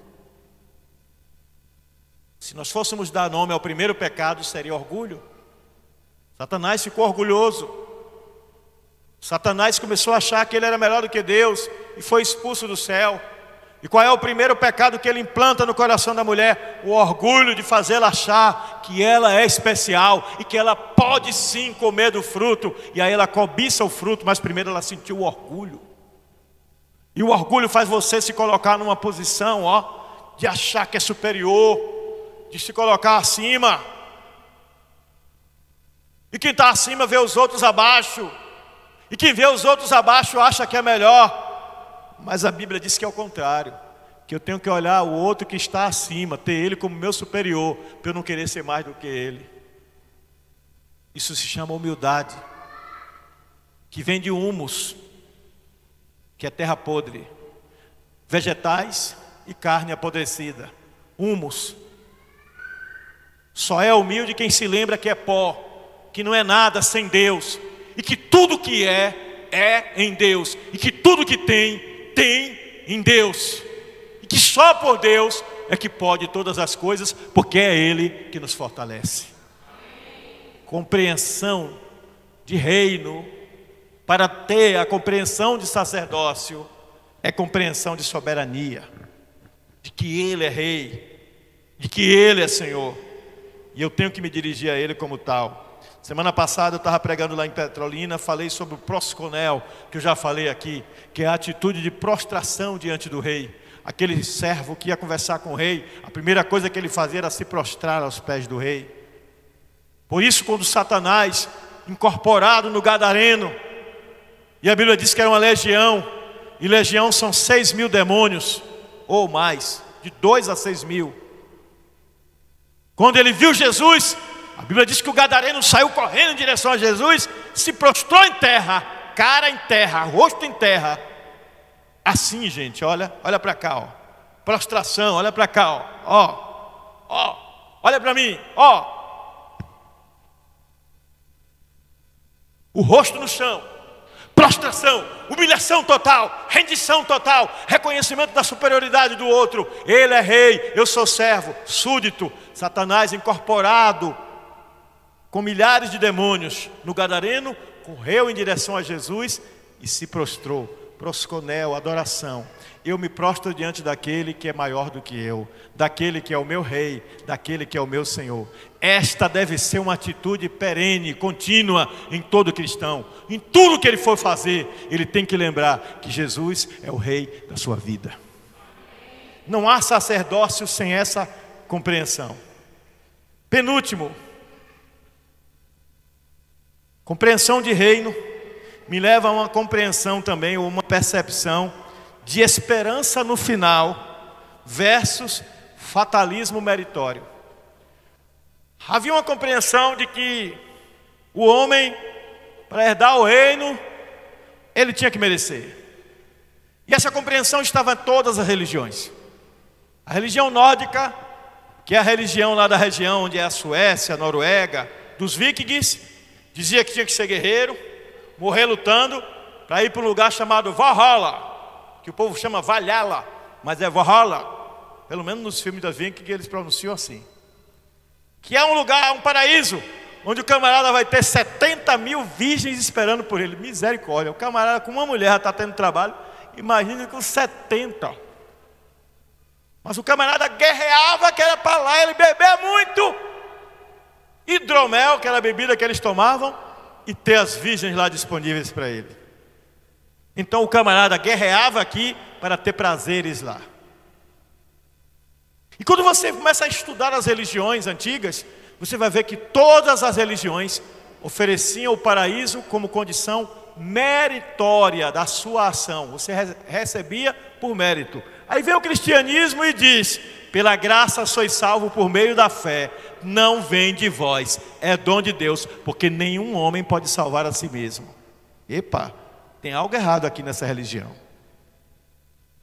Se nós fôssemos dar nome ao primeiro pecado, seria orgulho. Satanás ficou orgulhoso. Satanás começou a achar que ele era melhor do que Deus e foi expulso do céu. E qual é o primeiro pecado que ele implanta no coração da mulher? O orgulho de fazê-la achar que ela é especial e que ela pode sim comer do fruto. E aí ela cobiça o fruto, mas primeiro ela sentiu o orgulho. E o orgulho faz você se colocar numa posição, de achar que é superior, de se colocar acima. E quem está acima vê os outros abaixo. E quem vê os outros abaixo acha que é melhor. Mas a Bíblia diz que é o contrário. Que eu tenho que olhar o outro que está acima, ter ele como meu superior, para eu não querer ser mais do que ele. Isso se chama humildade. Que vem de humus, que é terra podre. Vegetais e carne apodrecida. Humus. Só é humilde quem se lembra que é pó, que não é nada sem Deus, e que tudo que é em Deus, e que tudo que tem em Deus, e que só por Deus é que pode todas as coisas, porque é Ele que nos fortalece. Compreensão de reino, para ter a compreensão de sacerdócio, é compreensão de soberania, de que Ele é Rei, de que Ele é Senhor, e eu tenho que me dirigir a Ele como tal. Semana passada eu estava pregando lá em Petrolina, falei sobre o prosconel, que eu já falei aqui, que é a atitude de prostração diante do rei. Aquele servo que ia conversar com o rei, a primeira coisa que ele fazia era se prostrar aos pés do rei. Por isso, quando Satanás, incorporado no gadareno, e a Bíblia diz que era uma legião, e legião são 6.000 demônios, ou mais, de 2 a 6.000. Quando ele viu Jesus, a Bíblia diz que o gadareno saiu correndo em direção a Jesus, se prostrou em terra, cara em terra, rosto em terra. Assim, gente, olha para cá, ó. Prostração, olha para cá, ó, olha para mim, ó. O rosto no chão, prostração, humilhação total, rendição total, reconhecimento da superioridade do outro. Ele é rei, eu sou servo, súdito. Satanás incorporado com milhares de demônios no gadareno, correu em direção a Jesus e se prostrou. Prosconel, adoração. Eu me prostro diante daquele que é maior do que eu, daquele que é o meu rei, daquele que é o meu Senhor. Esta deve ser uma atitude perene, contínua em todo cristão. Em tudo que ele for fazer, ele tem que lembrar que Jesus é o rei da sua vida. Não há sacerdócio sem essa compreensão. Penúltimo, compreensão de reino me leva a uma compreensão também, ou uma percepção de esperança no final versus fatalismo meritório. Havia uma compreensão de que o homem, para herdar o reino, ele tinha que merecer. E essa compreensão estava em todas as religiões. A religião nórdica, que é a religião lá da região onde é a Suécia, a Noruega, dos vikings, dizia que tinha que ser guerreiro, morrer lutando, para ir para um lugar chamado Valhalla, que o povo chama Valhalla, mas é Valhalla, pelo menos nos filmes da Vikings eles pronunciam assim. Que é um lugar, um paraíso, onde o camarada vai ter 70.000 virgens esperando por ele. Misericórdia, o camarada com uma mulher já está tendo trabalho, imagina com 70. Mas o camarada guerreava, que era para lá ele beber muito hidromel, que era a bebida que eles tomavam, e ter as virgens lá disponíveis para ele. Então o camarada guerreava aqui para ter prazeres lá. E quando você começa a estudar as religiões antigas, você vai ver que todas as religiões ofereciam o paraíso como condição meritória da sua ação. Você recebia por mérito. Aí vem o cristianismo e diz: pela graça sois salvo por meio da fé, não vem de vós, é dom de Deus, porque nenhum homem pode salvar a si mesmo. Epa, tem algo errado aqui nessa religião.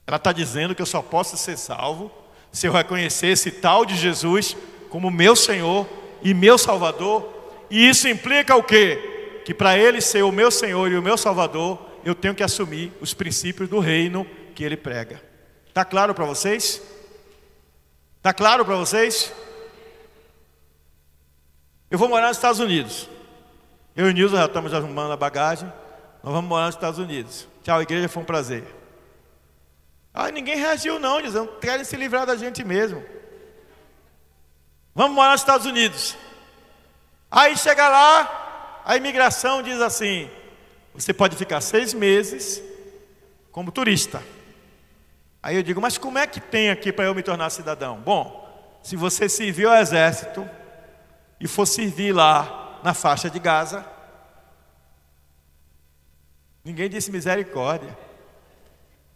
Ela está dizendo que eu só posso ser salvo se eu reconhecer esse tal de Jesus como meu Senhor e meu Salvador. E isso implica o quê? Que para Ele ser o meu Senhor e o meu Salvador, eu tenho que assumir os princípios do reino que Ele prega. Está claro para vocês? Está claro para vocês? Eu vou morar nos Estados Unidos. Eu e o Nilson já estamos arrumando a bagagem. Nós vamos morar nos Estados Unidos. Tchau, igreja, foi um prazer. Ninguém reagiu não, dizendo, querem se livrar da gente mesmo. Vamos morar nos Estados Unidos. Aí chega lá, a imigração diz assim: você pode ficar 6 meses como turista. Aí eu digo, mas como é que tem aqui para eu me tornar cidadão? Bom, se você serviu ao exército e for servir lá na faixa de Gaza, ninguém disse misericórdia.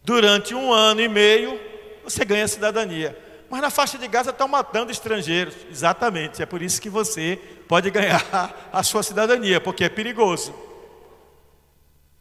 Durante 1 ano e meio, você ganha cidadania. Mas na faixa de Gaza estão matando estrangeiros. Exatamente, é por isso que você pode ganhar a sua cidadania, porque é perigoso.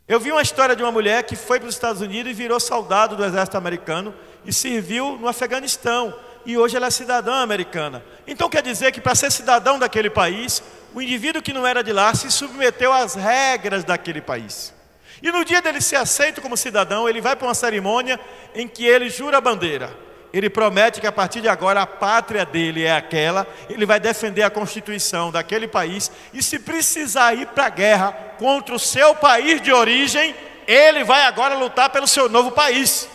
Eu vi uma história de uma mulher que foi para os Estados Unidos e virou soldado do exército americano e serviu no Afeganistão. E hoje ela é cidadã americana. Então quer dizer que para ser cidadão daquele país, o indivíduo que não era de lá se submeteu às regras daquele país. E no dia dele ser aceito como cidadão, ele vai para uma cerimônia em que ele jura a bandeira. Ele promete que a partir de agora a pátria dele é aquela, ele vai defender a Constituição daquele país, e se precisar ir para a guerra contra o seu país de origem, ele vai agora lutar pelo seu novo país.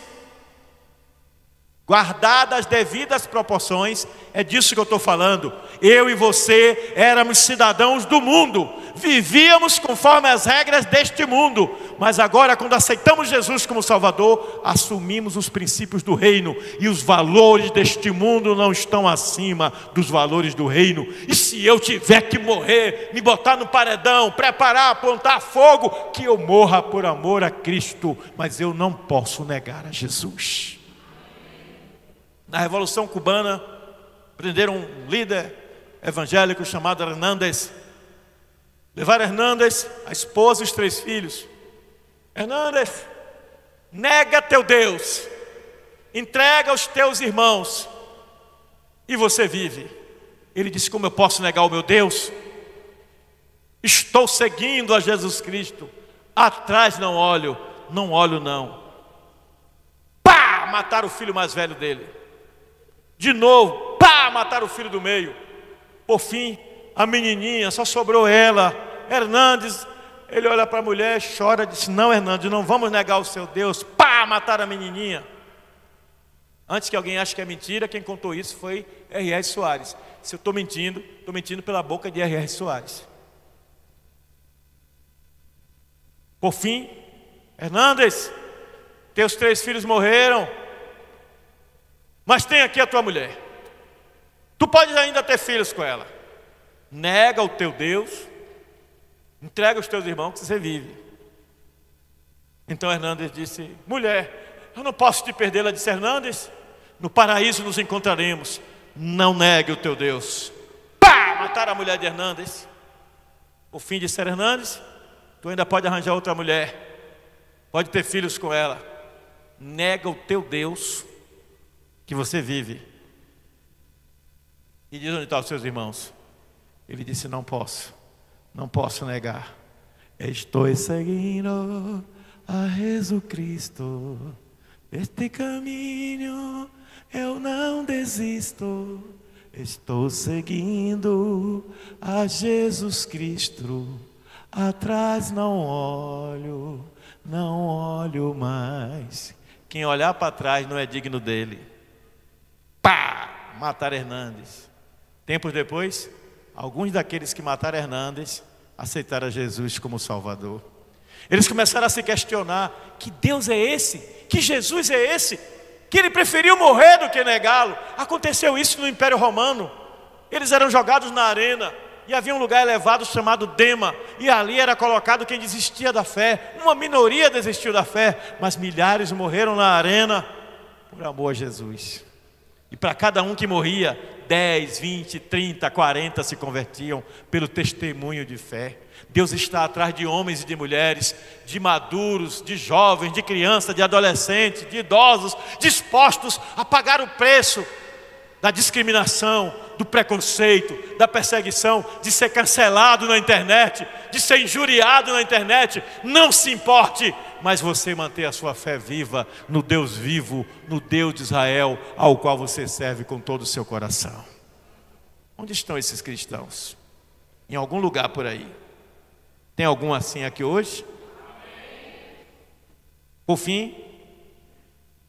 Guardadas as devidas proporções, é disso que eu estou falando. Eu e você éramos cidadãos do mundo, vivíamos conforme as regras deste mundo, mas agora, quando aceitamos Jesus como Salvador, assumimos os princípios do reino, e os valores deste mundo não estão acima dos valores do reino. E se eu tiver que morrer, me botar no paredão, preparar, apontar fogo, que eu morra por amor a Cristo, mas eu não posso negar a Jesus. Na Revolução Cubana, prenderam um líder evangélico chamado Hernández. Levaram Hernández, a esposa e os 3 filhos. Hernández, nega teu Deus, entrega os teus irmãos, e você vive. Ele disse, como eu posso negar o meu Deus? Estou seguindo a Jesus Cristo, atrás não olho não. Pá, mataram o filho mais velho dele. De novo, pá, mataram o filho do meio. Por fim, a menininha, só sobrou ela. Hernández, ele olha para a mulher, chora, disse, não, Hernández, não vamos negar o seu Deus. Pá, mataram a menininha. Antes que alguém ache que é mentira, quem contou isso foi R.R. Soares. Se eu estou mentindo pela boca de R.R. Soares. Por fim, Hernández, teus 3 filhos morreram, mas tem aqui a tua mulher. Tu podes ainda ter filhos com ela. Nega o teu Deus, entrega os teus irmãos que você vive. Então Hernández disse, mulher, eu não posso te perder. Ela disse, Hernández, no paraíso nos encontraremos. Não negue o teu Deus. Pá, mataram a mulher de Hernández. O fim de ser Hernández, tu ainda pode arranjar outra mulher, pode ter filhos com ela. Nega o teu Deus que você vive. E diz, onde estão os seus irmãos? Ele disse, não posso negar. Estou seguindo a Jesus Cristo, este caminho eu não desisto. Estou seguindo a Jesus Cristo, atrás não olho mais. Quem olhar para trás não é digno dele. Pá! Mataram Hernández. Tempos depois, alguns daqueles que mataram Hernández aceitaram Jesus como Salvador. Eles começaram a se questionar, que Deus é esse? Que Jesus é esse? Que ele preferiu morrer do que negá-lo. Aconteceu isso no Império Romano. Eles eram jogados na arena, e havia um lugar elevado chamado Dema, e ali era colocado quem desistia da fé. Uma minoria desistiu da fé, mas milhares morreram na arena por amor a Jesus. E para cada um que morria, 10, 20, 30, 40 se convertiam pelo testemunho de fé. Deus está atrás de homens e de mulheres, de maduros, de jovens, de crianças, de adolescentes, de idosos, dispostos a pagar o preço da discriminação, do preconceito, da perseguição, de ser cancelado na internet, de ser injuriado na internet. Não se importe, mas você manter a sua fé viva no Deus vivo, no Deus de Israel, ao qual você serve com todo o seu coração. Onde estão esses cristãos? Em algum lugar por aí. Tem algum assim aqui hoje? Por fim,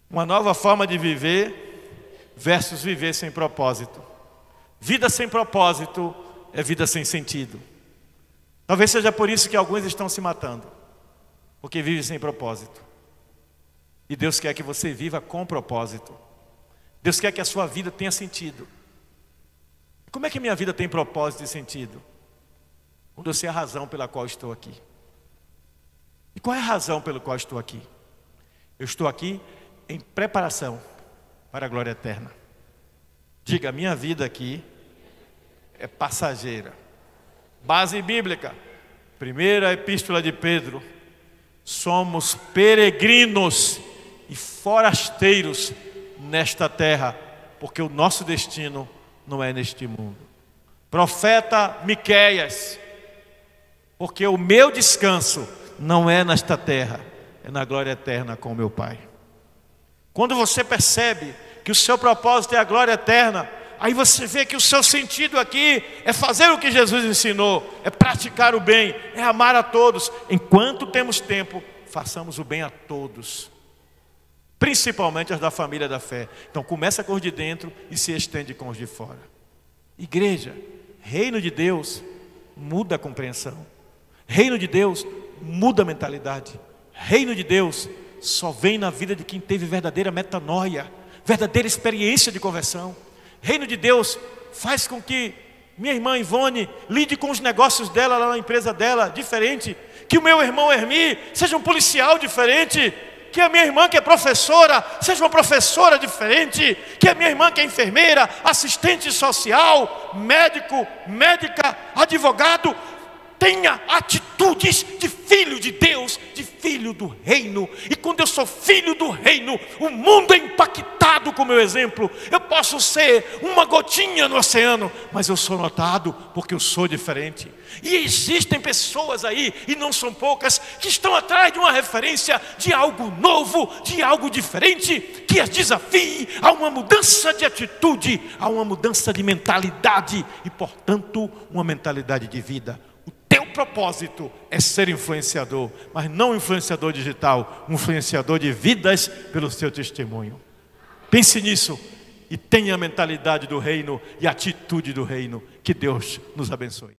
uma nova forma de viver versus viver sem propósito. Vida sem propósito é vida sem sentido. Talvez seja por isso que alguns estão se matando, porque vivem sem propósito. E Deus quer que você viva com propósito. Deus quer que a sua vida tenha sentido. Como é que minha vida tem propósito e sentido? Quando eu sei a razão pela qual estou aqui. E qual é a razão pela qual estou aqui? Eu estou aqui em preparação para a glória eterna. Diga, minha vida aqui é passageira. Base bíblica. Primeira epístola de Pedro. Somos peregrinos e forasteiros nesta terra, porque o nosso destino não é neste mundo. Profeta Miqueias, porque o meu descanso não é nesta terra, é na glória eterna com o meu Pai. Quando você percebe que o seu propósito é a glória eterna, aí você vê que o seu sentido aqui é fazer o que Jesus ensinou, é praticar o bem, é amar a todos. Enquanto temos tempo, façamos o bem a todos, principalmente as da família da fé. Então começa com os de dentro e se estende com os de fora. Igreja, reino de Deus muda a compreensão. Reino de Deus muda a mentalidade. Reino de Deus só vem na vida de quem teve verdadeira metanoia, verdadeira experiência de conversão. Reino de Deus faz com que minha irmã Ivone lide com os negócios dela lá na empresa dela diferente, que o meu irmão Hermi seja um policial diferente, que a minha irmã que é professora seja uma professora diferente, que a minha irmã que é enfermeira, assistente social, médico, médica, advogado, tenha atitudes de filho de Deus, de filho do reino. E quando eu sou filho do reino, o mundo é impactado com o meu exemplo. Eu posso ser uma gotinha no oceano, mas eu sou notado porque eu sou diferente. E existem pessoas aí, e não são poucas, que estão atrás de uma referência de algo novo, de algo diferente, que as desafie a uma mudança de atitude, a uma mudança de mentalidade e, portanto, uma mentalidade de vida. Teu propósito é ser influenciador, mas não influenciador digital, um influenciador de vidas pelo seu testemunho. Pense nisso e tenha a mentalidade do reino e a atitude do reino. Que Deus nos abençoe.